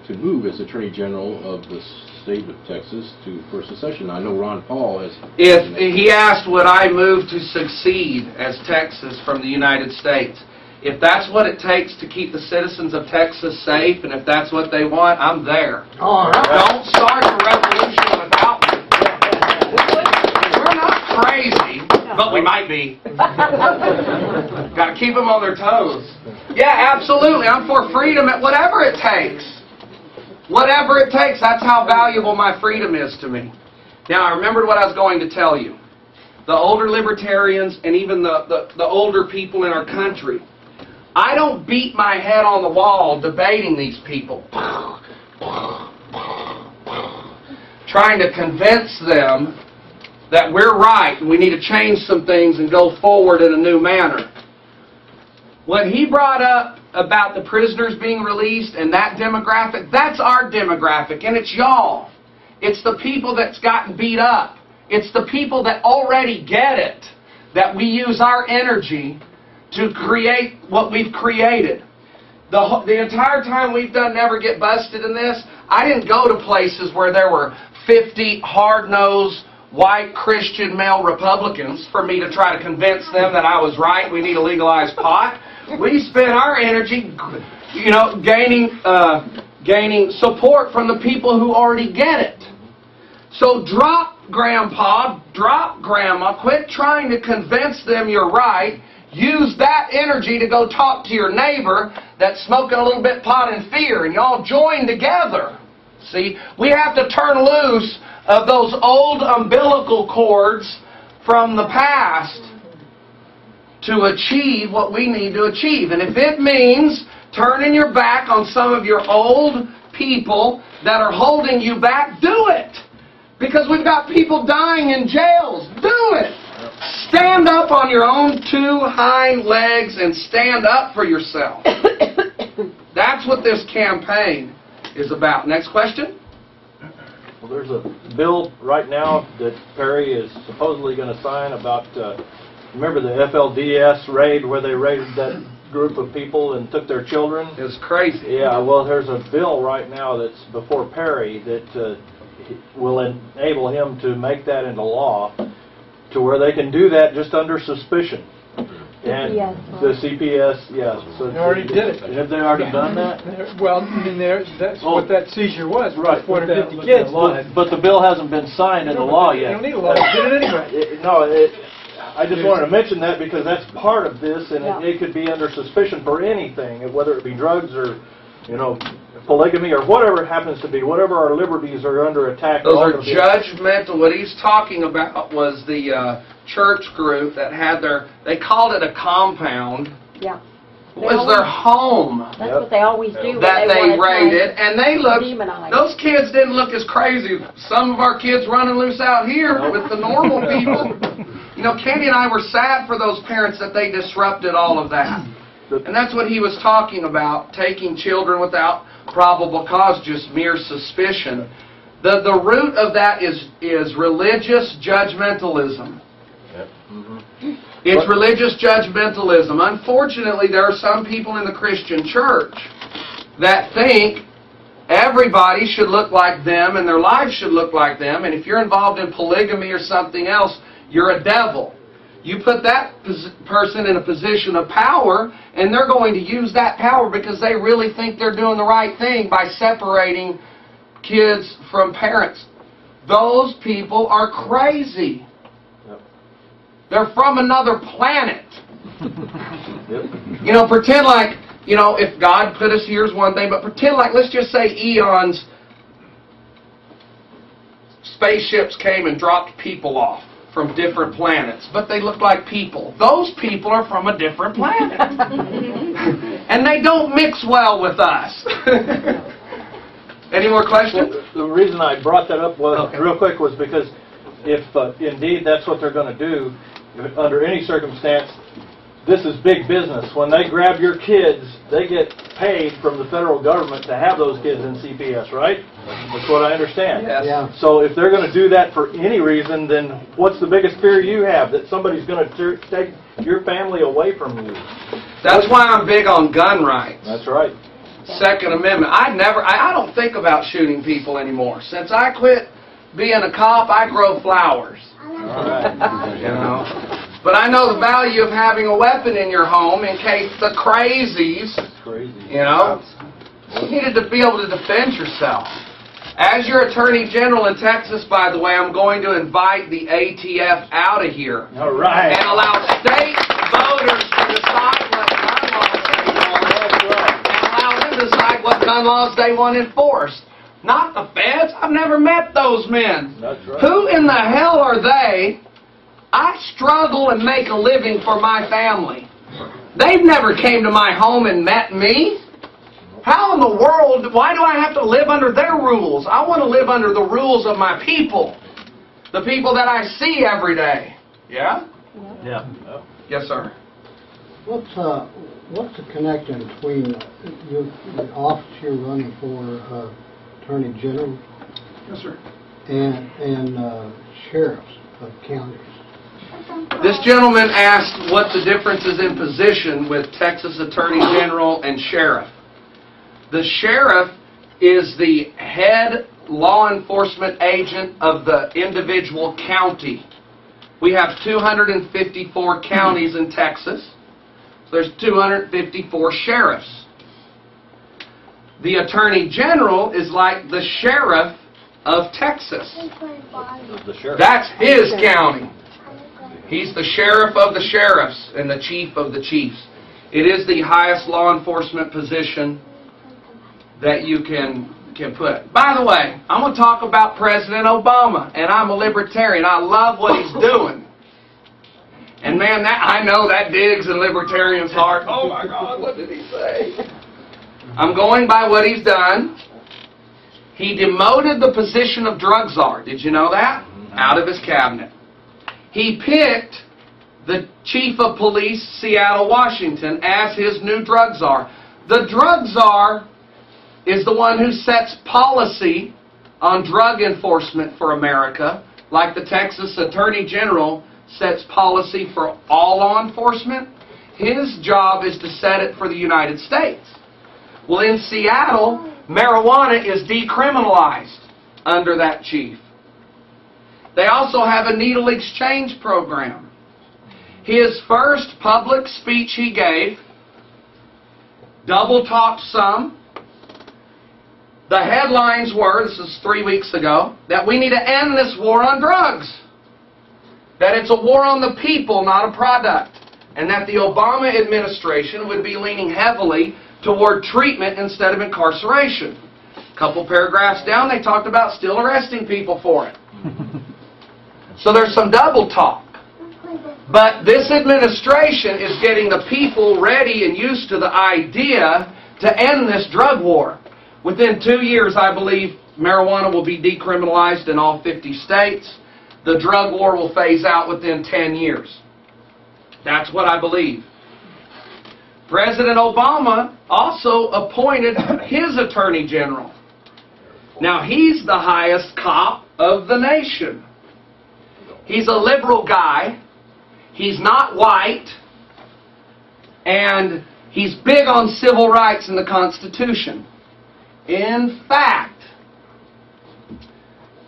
to move as Attorney General of the state of Texas for secession? I know Ron Paul has... If he asked, would I move to succeed as Texas from the United States? If that's what it takes to keep the citizens of Texas safe, and if that's what they want, I'm there. Don't start a revolution without me. We're not crazy, but we might be. Got to keep them on their toes. Yeah, absolutely. I'm for freedom at whatever it takes. Whatever it takes, that's how valuable my freedom is to me. Now, I remembered what I was going to tell you. The older libertarians and even the older people in our country, I don't beat my head on the wall debating these people, trying to convince them that we're right and we need to change some things and go forward in a new manner. What he brought up about the prisoners being released and that demographic, that's our demographic, and it's y'all. It's the people that's gotten beat up. It's the people that already get it, that we use our energy to create what we've created. The entire time we've done Never Get Busted in this, I didn't go to places where there were 50 hard-nosed, white Christian male Republicans for me to try to convince them that I was right, we need to legalize pot. We spent our energy, you know, gaining support from the people who already get it. So drop Grandpa, drop Grandma, quit trying to convince them you're right. Use that energy to go talk to your neighbor that's smoking a little bit pot in fear, and y'all join together. See, we have to turn loose of those old umbilical cords from the past to achieve what we need to achieve. And if it means turning your back on some of your old people that are holding you back, do it. Because we've got people dying in jails. Do it. Stand up on your own two hind legs and stand up for yourself. That's what this campaign is about. Next question. Well, there's a bill right now that Perry is supposedly going to sign about, remember the FLDS raid where they raided that group of people and took their children? It was crazy. Yeah, well, there's a bill right now that's before Perry that will enable him to make that into law to where they can do that just under suspicion. And the CPS, yes. So they already did it. Have they already done that? Well, I mean, that's what that seizure was. Right. 450 kids. But the bill hasn't been signed into law yet. You don't need a law. You did it anyway. I just wanted to mention that because that's part of this, and it could be under suspicion for anything, whether it be drugs or, polygamy or whatever it happens to be, whatever our liberties are under attack. Those are judgmental. What he's talking about was the church group that had they called it a compound. Yeah. Was their home. That's what they always do. That they raided, and they looked. Demonized. Those kids didn't look as crazy. Some of our kids running loose out here with the normal people. Candy and I were sad for those parents that they disrupted all of that. And that's what he was talking about, taking children without probable cause, just mere suspicion. The root of that is religious judgmentalism. Yep. Mm-hmm. It's religious judgmentalism. Unfortunately, there are some people in the Christian church that think everybody should look like them and their lives should look like them, and if you're involved in polygamy or something else, you're a devil. You put that person in a position of power, and they're going to use that power because they really think they're doing the right thing by separating kids from parents. Those people are crazy. Yep. They're from another planet. Yep. Pretend like, if God put us here is one thing, but pretend like, let's just say eons, spaceships came and dropped people off from different planets, but they look like people. Those people are from a different planet. And they don't mix well with us. Any more questions? Well, the reason I brought that up real quick was because if indeed that's what they're going to do, under any circumstance, this is big business. When they grab your kids, they get paid from the federal government to have those kids in CPS, right? That's what I understand. Yes. Yeah. So if they're going to do that for any reason, then what's the biggest fear you have? That somebody's going to take your family away from you. That's why I'm big on gun rights. That's right. Second Amendment. I don't think about shooting people anymore. Since I quit being a cop, I grow flowers. All right. But I know the value of having a weapon in your home in case the crazies, you needed to be able to defend yourself. As your Attorney General in Texas, by the way, I'm going to invite the ATF out of here. All right. And allow state voters to decide what gun laws they want. And allow them to decide what gun laws they want enforced. Not the feds. I've never met those men. That's right. Who in the hell are they? I struggle and make a living for my family. They've never came to my home and met me. How in the world, why do I have to live under their rules? I want to live under the rules of my people. The people that I see every day. Yeah? Yeah. Yes, sir. What's the connection between the office you're running for, Attorney General, Yes, sir. and sheriffs of counties? This gentleman asked what the difference is in position with Texas Attorney General and Sheriff. The Sheriff is the head law enforcement agent of the individual county. We have 254 counties in Texas. So there's 254 sheriffs. The Attorney General is like the Sheriff of Texas. That's his county. He's the sheriff of the sheriffs and the chief of the chiefs. It is the highest law enforcement position that you can put. By the way, I'm going to talk about President Obama, and I'm a libertarian. I love what he's doing. And man, I know that digs in libertarians' heart. Oh my God, what did he say? I'm going by what he's done. He demoted the position of drug czar. Did you know that? Out of his cabinet. He picked the chief of police, Seattle, Washington, as his new drug czar. The drug czar is the one who sets policy on drug enforcement for America, like the Texas Attorney General sets policy for all law enforcement. His job is to set it for the United States. Well, in Seattle, marijuana is decriminalized under that chief. They also have a needle exchange program. His first public speech he gave, double talked some. The headlines were, this is 3 weeks ago, that we need to end this war on drugs. That it's a war on the people, not a product. And that the Obama administration would be leaning heavily toward treatment instead of incarceration. A couple paragraphs down, they talked about still arresting people for it. So there's some double talk. But this administration is getting the people ready and used to the idea to end this drug war. Within 2 years, I believe, marijuana will be decriminalized in all 50 states. The drug war will phase out within 10 years. That's what I believe. President Obama also appointed his Attorney General. Now, he's the highest cop of the nation. He's a liberal guy. He's not white. And he's big on civil rights and the Constitution. In fact,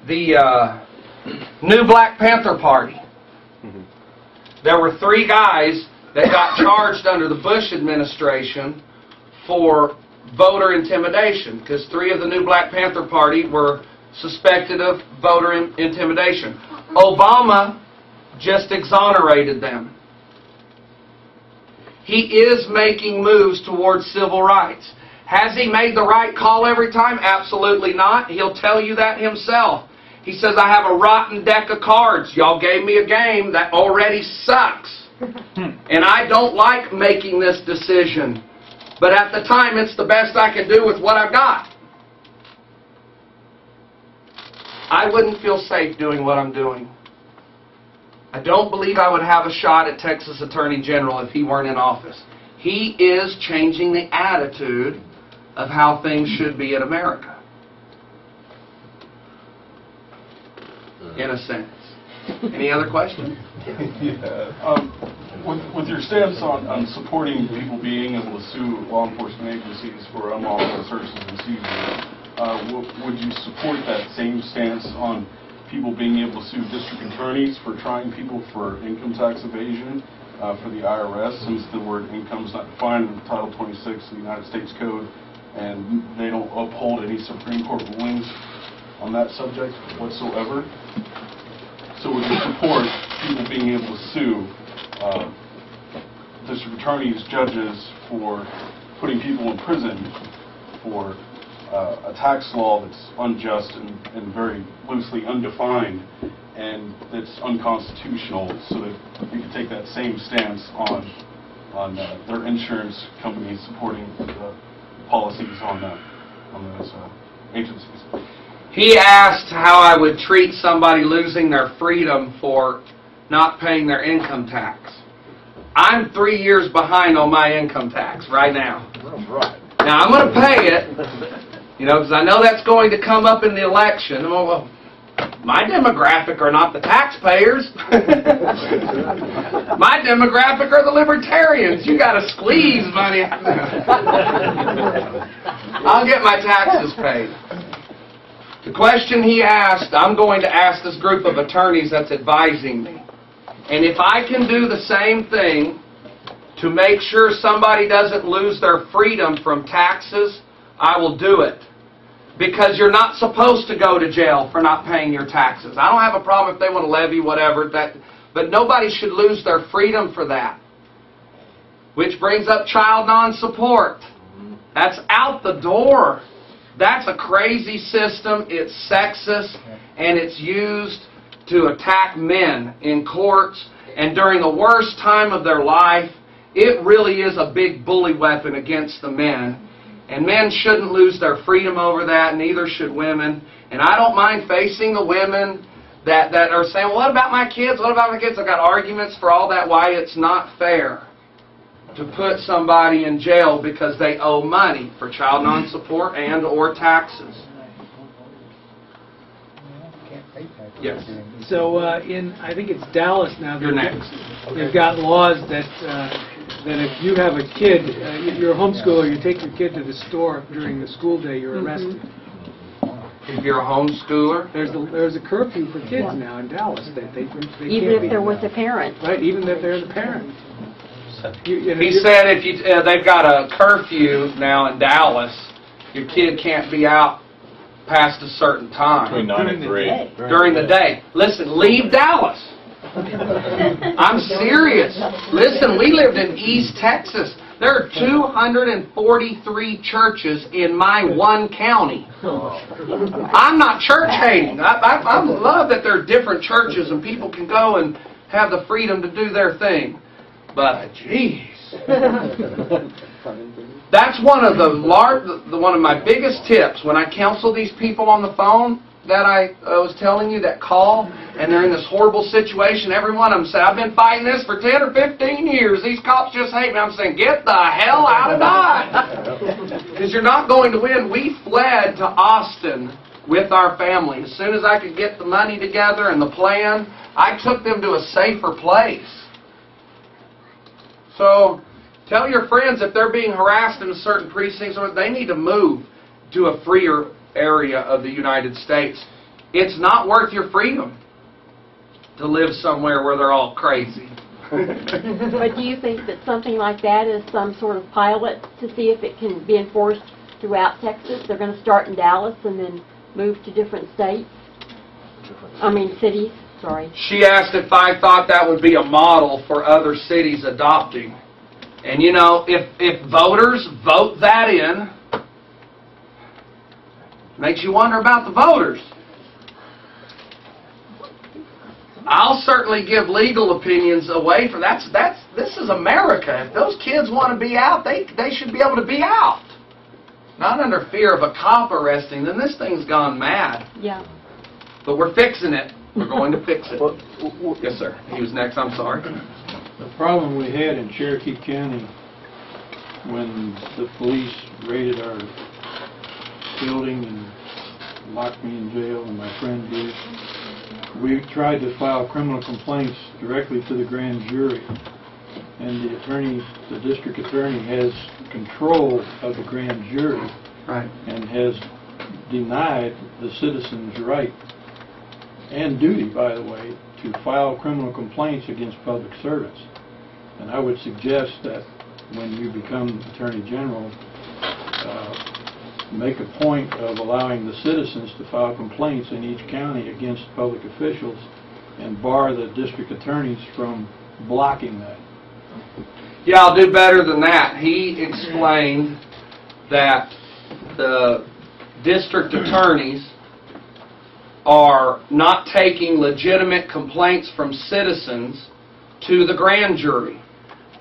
the new Black Panther Party, there were 3 guys that got charged under the Bush administration for voter intimidation, because 3 of the new Black Panther Party were suspected of voter intimidation. Obama just exonerated them. He is making moves towards civil rights. Has he made the right call every time? Absolutely not. He'll tell you that himself. He says, I have a rotten deck of cards. Y'all gave me a game that already sucks. And I don't like making this decision. But at the time, it's the best I can do with what I've got. I wouldn't feel safe doing what I'm doing. I don't believe I would have a shot at Texas Attorney General if he weren't in office. He is changing the attitude of how things should be in America. In a sense. Any other questions? Yeah. With your stance on supporting people being able to sue law enforcement agencies for unlawful searches and seizures, would you support that same stance on people being able to sue district attorneys for trying people for income tax evasion for the IRS, since the word income is not defined in Title 26 of the United States Code, and they don't uphold any Supreme Court rulings on that subject whatsoever? So would you support people being able to sue district attorneys, judges, for putting people in prison for a tax law that's unjust and very loosely undefined, and that's unconstitutional, so that you can take that same stance on their insurance companies supporting policies on those agencies? He asked how I would treat somebody losing their freedom for not paying their income tax. I'm 3 years behind on my income tax right now. Right. Now, I'm going to pay it, because I know that's going to come up in the election. Well, my demographic are not the taxpayers. My demographic are the libertarians. You got to squeeze money. I'll get my taxes paid. The question he asked, I'm going to ask this group of attorneys that's advising me. And if I can do the same thing to make sure somebody doesn't lose their freedom from taxes, I will do it. Because you're not supposed to go to jail for not paying your taxes. I don't have a problem if they want to levy whatever, but nobody should lose their freedom for that. Which brings up child non-support. That's out the door. That's a crazy system. It's sexist, and it's used to attack men in courts. And during the worst time of their life, it really is a big bully weapon against the men. And men shouldn't lose their freedom over that, neither should women. And I don't mind facing the women that are saying, well, what about my kids? What about my kids? I've got arguments for all that, why it's not fair to put somebody in jail because they owe money for child non-support and or taxes. Yes. So I think it's Dallas now. You're next. They've got laws that if you have a kid, you're a homeschooler, you take your kid to the store during the school day, you're arrested. If you're a homeschooler, there's a curfew for kids now in Dallas. They Even if there was a parent. Right, even if they're the parent. He said if you they've got a curfew now in Dallas, your kid can't be out past a certain time. Between 9 and 3. During the day. Listen, leave Dallas. I'm serious. Listen, we lived in East Texas. There are 243 churches in my one county. I'm not church hating. I love that there are different churches and people can go and have the freedom to do their thing. But jeez, that's one of my biggest tips when I counsel these people on the phone that I was telling you that call and they're in this horrible situation. Every one of them say, I've been fighting this for 10 or 15 years. These cops just hate me. I'm saying, get the hell out of Dodge. Because you're not going to win. We fled to Austin with our family. As soon as I could get the money together and the plan, I took them to a safer place. So tell your friends if they're being harassed in a certain precinct, they need to move to a freer area of the United States. It's not worth your freedom to live somewhere where they're all crazy. But do you think that something like that is some sort of pilot to see if it can be enforced throughout Texas? They're going to start in Dallas and then move to different states? Cities, sorry. She asked if I thought that would be a model for other cities adopting. And you know, if voters vote that in, makes you wonder about the voters. I'll certainly give legal opinions away for this is America. If those kids want to be out, they should be able to be out. Not under fear of a cop arresting them. This thing's gone mad. Yeah. But we're fixing it. We're going to fix it. Yes, sir. He was next. I'm sorry. The problem we had in Cherokee County when the police raided our building and locked me in jail and my friend did, we tried to file criminal complaints directly to the grand jury, and the district attorney has control of the grand jury, right, and has denied the citizens' right and duty, by the way, to file criminal complaints against public servants. And I would suggest that when you become Attorney General, make a point of allowing the citizens to file complaints in each county against public officials and bar the district attorneys from blocking that. Yeah, I'll do better than that. He explained that the district attorneys are not taking legitimate complaints from citizens to the grand jury.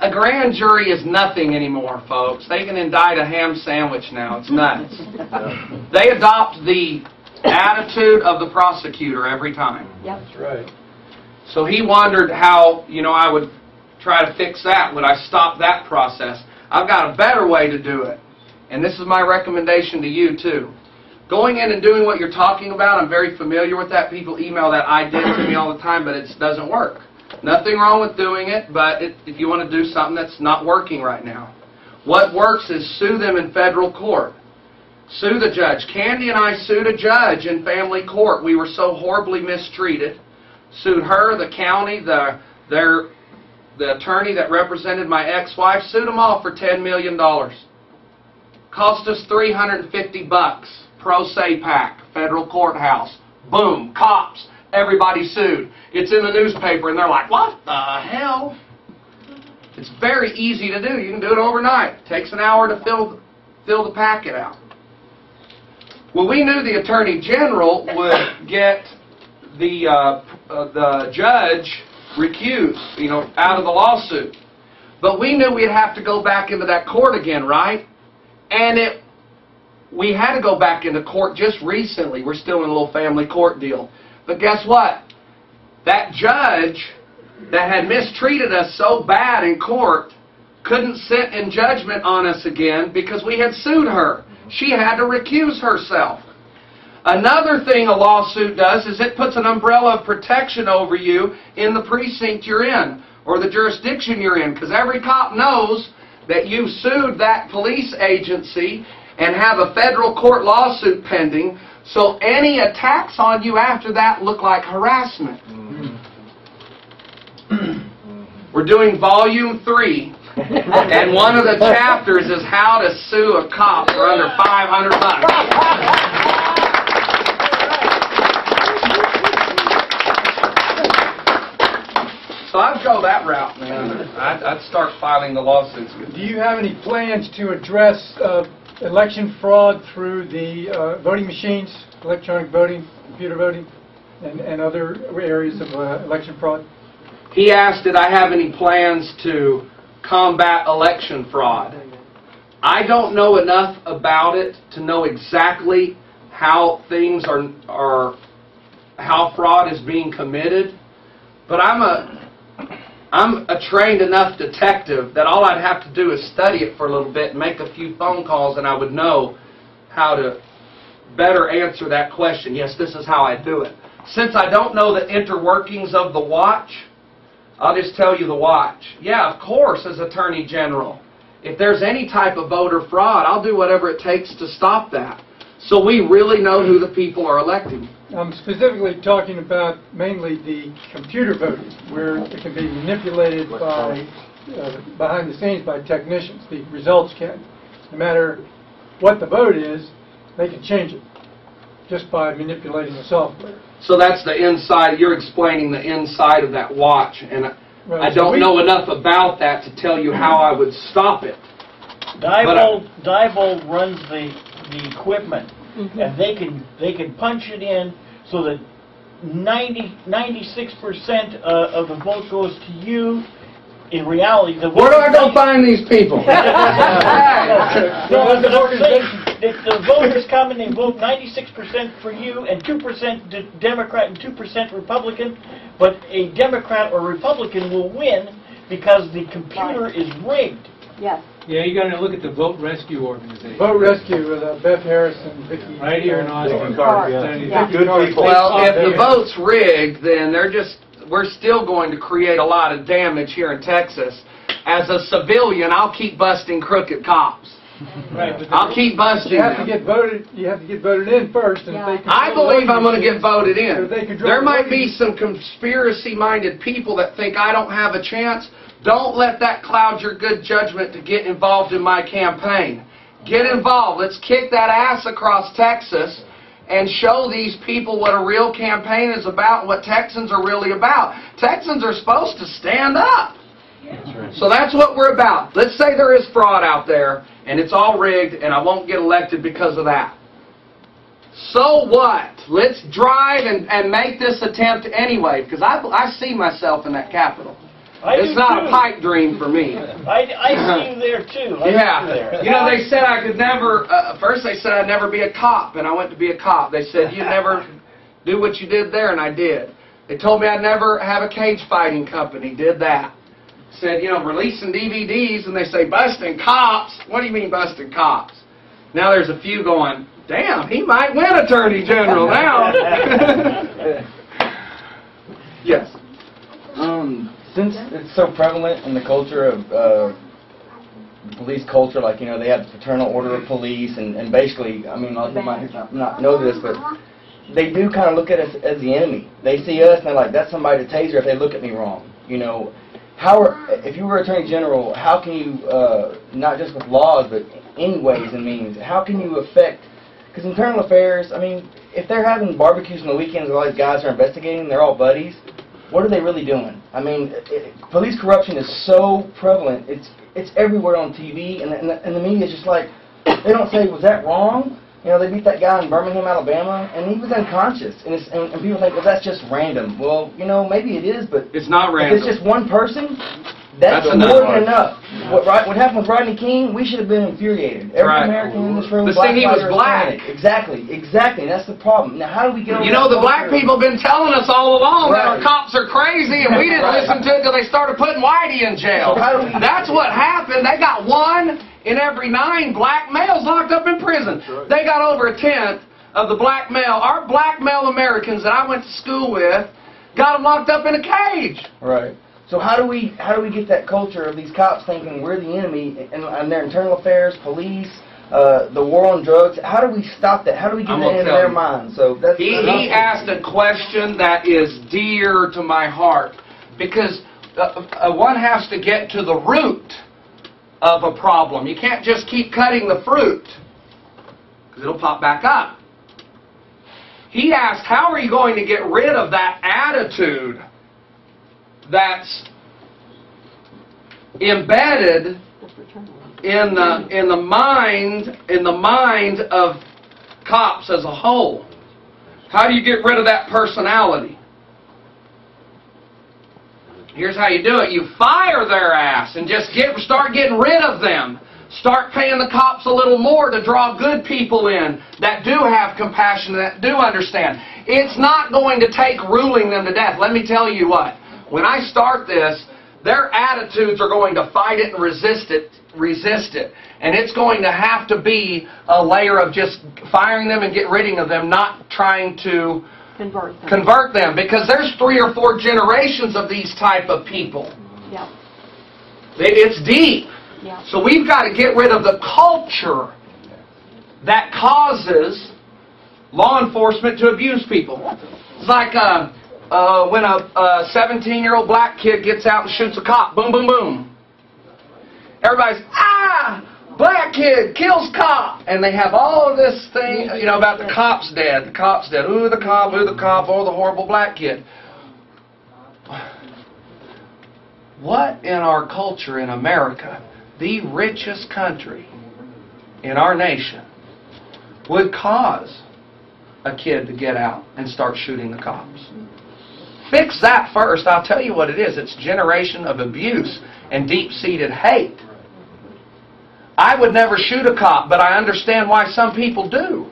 A grand jury is nothing anymore, folks. They can indict a ham sandwich now. It's nuts. They adopt the attitude of the prosecutor every time. Yep. That's right. So he wondered how, I would try to fix that. Would I stop that process? I've got a better way to do it. And this is my recommendation to you, too. Going in and doing what you're talking about, I'm very familiar with that. People email that idea to me all the time, but it doesn't work. Nothing wrong with doing it, but if you want to do something that's not working right now. What works is sue them in federal court. Sue the judge. Candy and I sued a judge in family court. We were so horribly mistreated. Sued her, the county, the attorney that represented my ex-wife. Sued them all for $10 million. Cost us $350. Pro se pack, federal courthouse. Boom, cops. Everybody sued. It's in the newspaper, and they're like, what the hell? It's very easy to do. You can do it overnight. It takes an hour to fill the packet out. Well, we knew the Attorney General would get the judge recused, out of the lawsuit. But we knew we'd have to go back into that court again, right? And we had to go back into court just recently. We're still in a little family court deal. But guess what? That judge that had mistreated us so bad in court couldn't sit in judgment on us again because we had sued her. She had to recuse herself. Another thing a lawsuit does is it puts an umbrella of protection over you in the precinct you're in or the jurisdiction you're in, because every cop knows that you sued that police agency and have a federal court lawsuit pending, so any attacks on you after that look like harassment. We're doing volume 3, and one of the chapters is how to sue a cop for under $500. So I'd go that route, man. I'd start filing the lawsuits. Do you have any plans to address election fraud through the voting machines, electronic voting, computer voting, and other areas of election fraud? He asked, did I have any plans to combat election fraud? I don't know enough about it to know exactly how things are how fraud is being committed, but I'm a trained enough detective that all I'd have to do is study it for a little bit and make a few phone calls, and I would know how to better answer that question. Yes, this is how I do it. Since I don't know the interworkings of the watch, I'll just tell you the watch. Yeah, of course, as Attorney General, if there's any type of voter fraud, I'll do whatever it takes to stop that. So we really know who the people are electing. I'm specifically talking about mainly the computer voting, where it can be manipulated by behind the scenes by technicians. The results can, no matter what the vote is, they can change it just by manipulating the software. So that's the inside, you're explaining the inside of that watch, and I don't know enough about that to tell you how I would stop it. Diebold runs the equipment, and they can punch it in so that 96% of the vote goes to you. In reality, the where do I go find these people? The voters come and they vote 96% for you and 2% Democrat and 2% Republican, but a Democrat or Republican will win because the computer is rigged. Yes. Yeah, you got to look at the Vote Rescue organization. Vote Rescue with Beth Harris and Vicki. Right here in Austin. Good people. Well, if the vote's rigged, then we're still going to create a lot of damage here in Texas. As a civilian, I'll keep busting crooked cops. Right, I'll keep busting you have them. to get voted. You have to get voted in first. And I believe I'm going to get voted in. So there might be some conspiracy-minded people that think I don't have a chance. Don't let that cloud your good judgment to get involved in my campaign. Get involved. Let's kick that ass across Texas and show these people what a real campaign is about, what Texans are really about. Texans are supposed to stand up. So that's what we're about. Let's say there is fraud out there, and it's all rigged, and I won't get elected because of that. So what? Let's drive and make this attempt anyway, because I see myself in that Capitol. It's not a pipe dream for me. I see you there too. Yeah. You know, they said I could never, first they said I'd never be a cop, and I went to be a cop. They said, you'd never do what you did there, and I did. They told me I'd never have a cage fighting company, did that. Said, you know, releasing DVDs, and they say, busting cops. What do you mean busting cops? Now there's a few going, damn, he might win Attorney General now. Yes. Since it's so prevalent in the culture of police culture, like, you know, they have the fraternal order of police, and basically, I mean, a lot of people might not know this, but they do kind of look at us as the enemy. They see us and they're like, that's somebody to taser if they look at me wrong. You know, if you were Attorney General, how can you, not just with laws, but any ways and means, how can you affect, because internal affairs, I mean, if they're having barbecues on the weekends with all these guys who are investigating, they're all buddies, what are they really doing? I mean, police corruption is so prevalent. It's everywhere on TV, and the media is just like, they don't say, was that wrong? You know, they beat that guy in Birmingham, Alabama, and he was unconscious. And people think, well, that's just random. Well, you know, maybe it is, but it's not random. If it's just one person, That's That's more enough. than enough. What happened with Rodney King, we should have been infuriated. Every Right. American in this room, But black, see, he white, was or black. Hispanic. Exactly. That's the problem. Now, how do we get over You know, that the black culture? people have been telling us all along that our Right. cops are crazy, and we didn't Right. listen to it until they started putting Whitey in jail. So how do we- That's what happened. They got 1 in every 9 black males locked up in prison. They got over 1/10 of the black male. Our black male Americans that I went to school with got them locked up in a cage. Right. So how do we get that culture of these cops thinking we're the enemy and their internal affairs, police, the war on drugs? How do we stop that? How do we get I'm that gonna into tell their you. minds? So that's He asked a question that is dear to my heart, because one has to get to the root of a problem. You can't just keep cutting the fruit, because it'll pop back up. He asked, how are you going to get rid of that attitude that's embedded in the mind of cops as a whole? How do you get rid of that personality? Here's how you do it. You fire their ass and just start getting rid of them. Start paying the cops a little more to draw good people in that do have compassion, that do understand. It's not going to take ruling them to death. Let me tell you what. When I start this, their attitudes are going to fight it and resist it. And it's going to have to be a layer of just firing them and get rid of them, not trying to convert them. Because there's 3 or 4 generations of these type of people. Yeah. It's deep. Yeah. So we've got to get rid of the culture that causes law enforcement to abuse people. It's like when a 17-year-old black kid gets out and shoots a cop. Boom, boom, boom. Everybody's, black kid kills cop. And they have all of this thing, about the cop's dead. The cop's dead. Ooh, the cop, oh, the horrible black kid. What in our culture in America, the richest country in our nation, would cause a kid to get out and start shooting the cops? Fix that first. I'll tell you what it is. It's a generation of abuse and deep-seated hate. I would never shoot a cop, but I understand why some people do.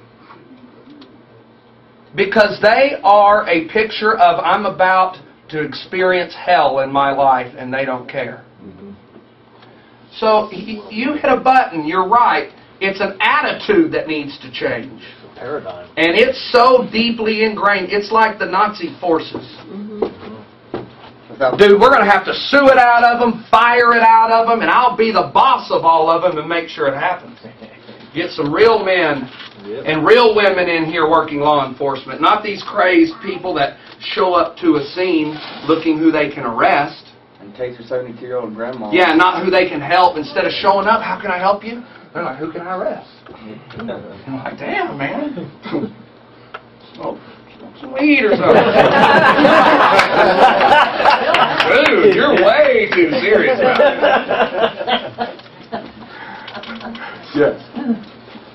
Because they are a picture of, I'm about to experience hell in my life, and they don't care. So you hit a button. You're right. It's an attitude that needs to change. It's a paradigm. And it's so deeply ingrained. It's like the Nazi forces. Dude, we're going to have to sue it out of them, fire it out of them, and I'll be the boss of all of them and make sure it happens. Get some real men and real women in here working law enforcement. Not these crazed people that show up to a scene looking who they can arrest. And takes your 72-year-old grandma. Yeah, not who they can help. Instead of showing up, how can I help you? They're like, who can I arrest? I'm like, damn, man. Smoke some weed or something. Dude, you're way too serious about it. Yes.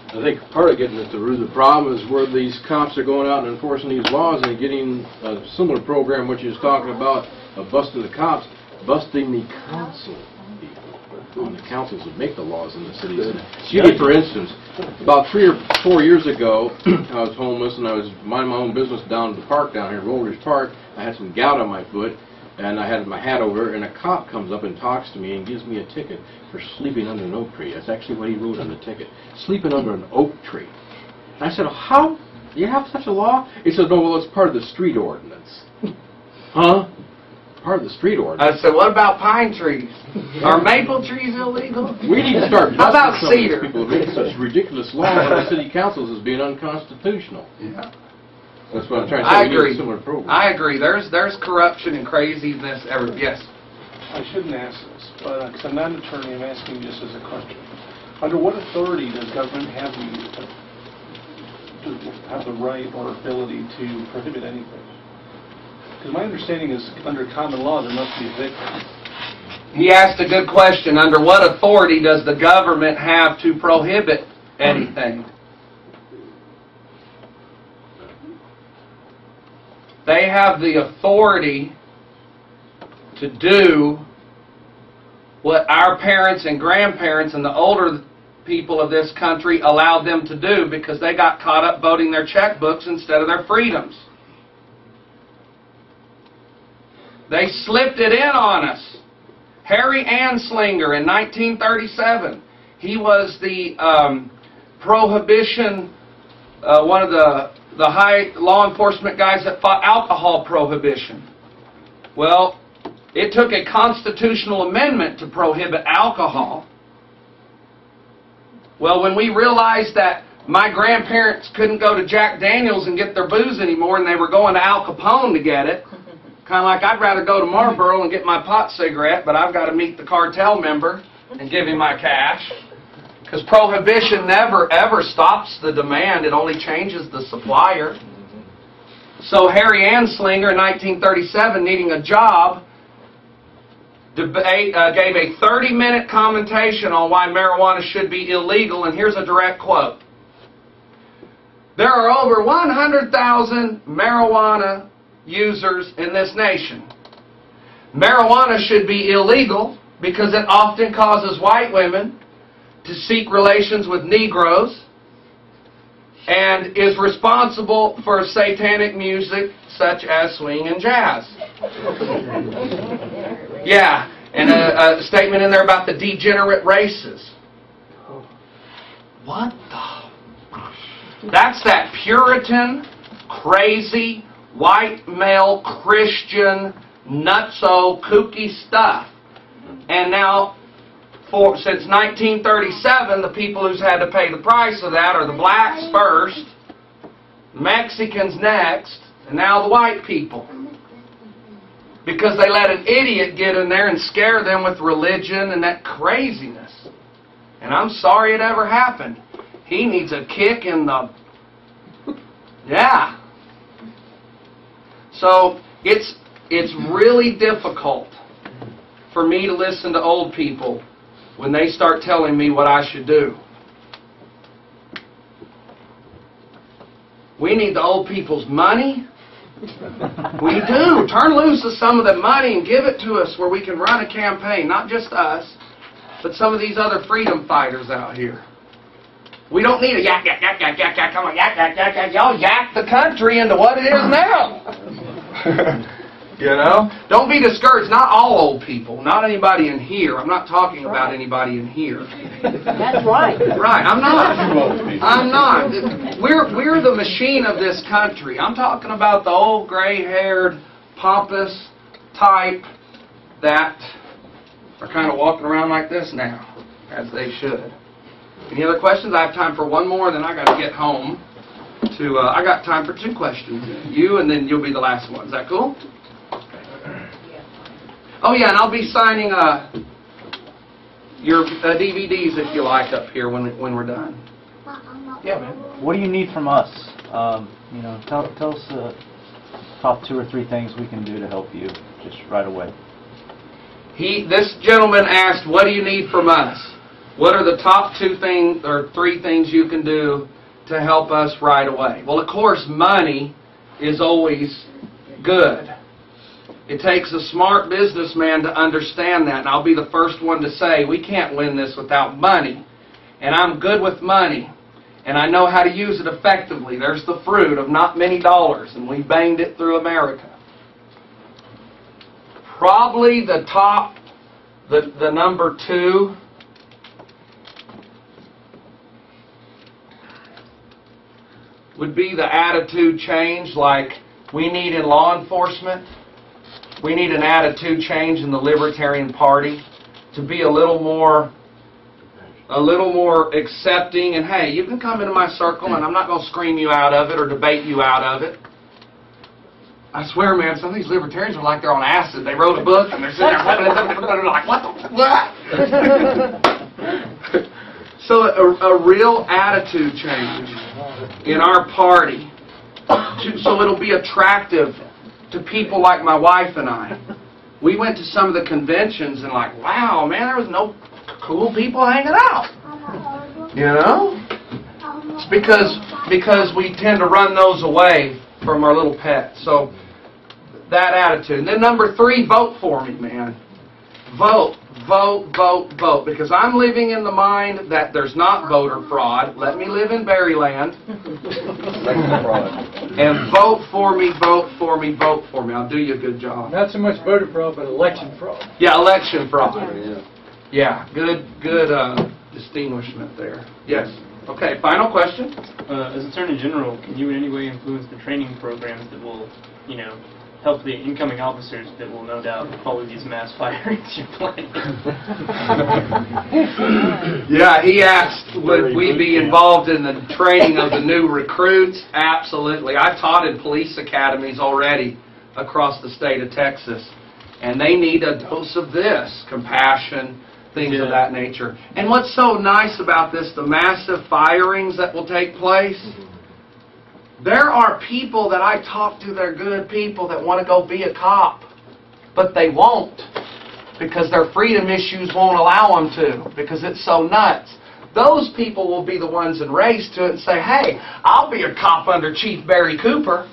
I think part of getting at the root of the problem is where these cops are going out and enforcing these laws and getting a similar program which is talking about busting the cops, busting the council people, and the councils that make the laws in the cities. For instance, about 3 or 4 years ago, I was homeless and I was minding my own business down at the park down here, Rollers Park. I had some gout on my foot and I had my hat over, and a cop comes up and talks to me and gives me a ticket for sleeping under an oak tree. That's actually what he wrote on the ticket. Sleeping under an oak tree. And I said, how? Do you have such a law? He said, no, well, it's part of the street ordinance. Huh? Part of the street ordinance. I said, what about pine trees? Are maple trees illegal? We need to start How about busting some of cedar? these people who make such ridiculous laws on the city councils as being unconstitutional. Yeah. That's what I'm trying to say. I We need agree. a similar program. I agree. There's corruption and craziness. Yes. I shouldn't ask this, but because I'm not an attorney, I'm asking just as a question. Under what authority does government have the right or ability to prohibit anything? Because my understanding is under common law there must be a victim. He asked a good question. Under what authority does the government have to prohibit anything? They have the authority to do what our parents and grandparents and the older people of this country allowed them to do because they got caught up voting their checkbooks instead of their freedoms. They slipped it in on us. Harry Anslinger in 1937, he was the prohibition, one of the high law enforcement guys that fought alcohol prohibition. Well, it took a constitutional amendment to prohibit alcohol. Well, when we realized that my grandparents couldn't go to Jack Daniels and get their booze anymore and they were going to Al Capone to get it, kind of like I'd rather go to Marlboro and get my pot cigarette, but I've got to meet the cartel member and give him my cash. Because prohibition never, ever stops the demand. It only changes the supplier. So Harry Anslinger in 1937, needing a job, gave a 30-minute commentation on why marijuana should be illegal, and here's a direct quote. There are over 100,000 marijuana users in this nation. Marijuana should be illegal because it often causes white women to seek relations with Negroes and is responsible for satanic music such as swing and jazz. Yeah, and a statement in there about the degenerate races. What the? That's that Puritan, crazy, white male Christian, nutso, kooky stuff. And now, since 1937, the people who's had to pay the price of that are the blacks first, Mexicans next, and now the white people. Because they let an idiot get in there and scare them with religion and that craziness. And I'm sorry it ever happened. He needs a kick in the... Yeah. So, it's really difficult for me to listen to old people when they start telling me what I should do. We need the old people's money. We do. Turn loose of some of the money and give it to us where we can run a campaign. Not just us, but some of these other freedom fighters out here. We don't need a yak, yak, yak, yak, yak, yak, come on, yak, yak, yak, yak. Y'all yak the country into what it is now. You know? Don't be discouraged. Not all old people. Not anybody in here. I'm not talking about anybody in here. That's right. Right. I'm not. I'm not. We're the machine of this country. I'm talking about the old gray-haired, pompous type that are kind of walking around like this now, as they should. Any other questions? I have time for one more, then I got to get home. I got time for 2 questions. You, and then you'll be the last one. Is that cool? Oh yeah, and I'll be signing your DVDs if you like up here when we're done. Yeah, man. What do you need from us? You know, tell us the top 2 or 3 things we can do to help you just right away. This gentleman asked, "What do you need from us? What are the top 2 things or 3 things you can do to help us right away?" Well, of course, money is always good. It takes a smart businessman to understand that, and I'll be the first one to say we can't win this without money. And I'm good with money, and I know how to use it effectively. There's the fruit of not many dollars, and we banged it through America. Probably the number 2 would be the attitude change like we need in law enforcement. We need an attitude change in the Libertarian Party to be a little more accepting. And hey, you can come into my circle and I'm not going to scream you out of it or debate you out of it. I swear, man, some of these libertarians are like they're on acid. They wrote a book and they're sitting there like, what the what? So a real attitude change in our party, so it'll be attractive to people like my wife and I. We went to some of the conventions and like, wow, man, there was no cool people hanging out. You know? It's because we tend to run those away from our little pets. So that attitude. And then number 3, vote for me, man. Vote, vote, vote, vote. Because I'm living in the mind that there's not voter fraud. Let me live in Berryland. And vote for me, vote for me, vote for me. I'll do you a good job. Not so much voter fraud, but election fraud. Yeah, election fraud. Yeah, good distinguishment there. Yes. Okay, final question. As Attorney General, can you in any way influence the training programs that will, help the incoming officers that will no doubt follow these mass firings you're planning? Yeah, he asked, would we be involved in the training of the new recruits? Absolutely. I've taught in police academies already across the state of Texas, and they need a dose of this, compassion, things of that nature. And what's so nice about this, the massive firings that will take place, there are people that I talk to, they're good people that want to go be a cop, but they won't because their freedom issues won't allow them to because it's so nuts. Those people will be the ones enraged to it and say, hey, I'll be a cop under Chief Barry Cooper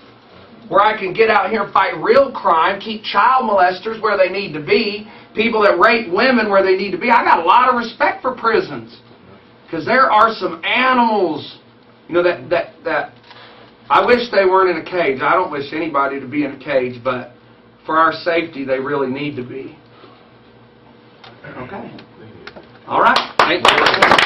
where I can get out here and fight real crime, keep child molesters where they need to be, people that rape women where they need to be. I got a lot of respect for prisons because there are some animals, that I wish they weren't in a cage. I don't wish anybody to be in a cage, but for our safety, they really need to be. Okay. All right. Thank you.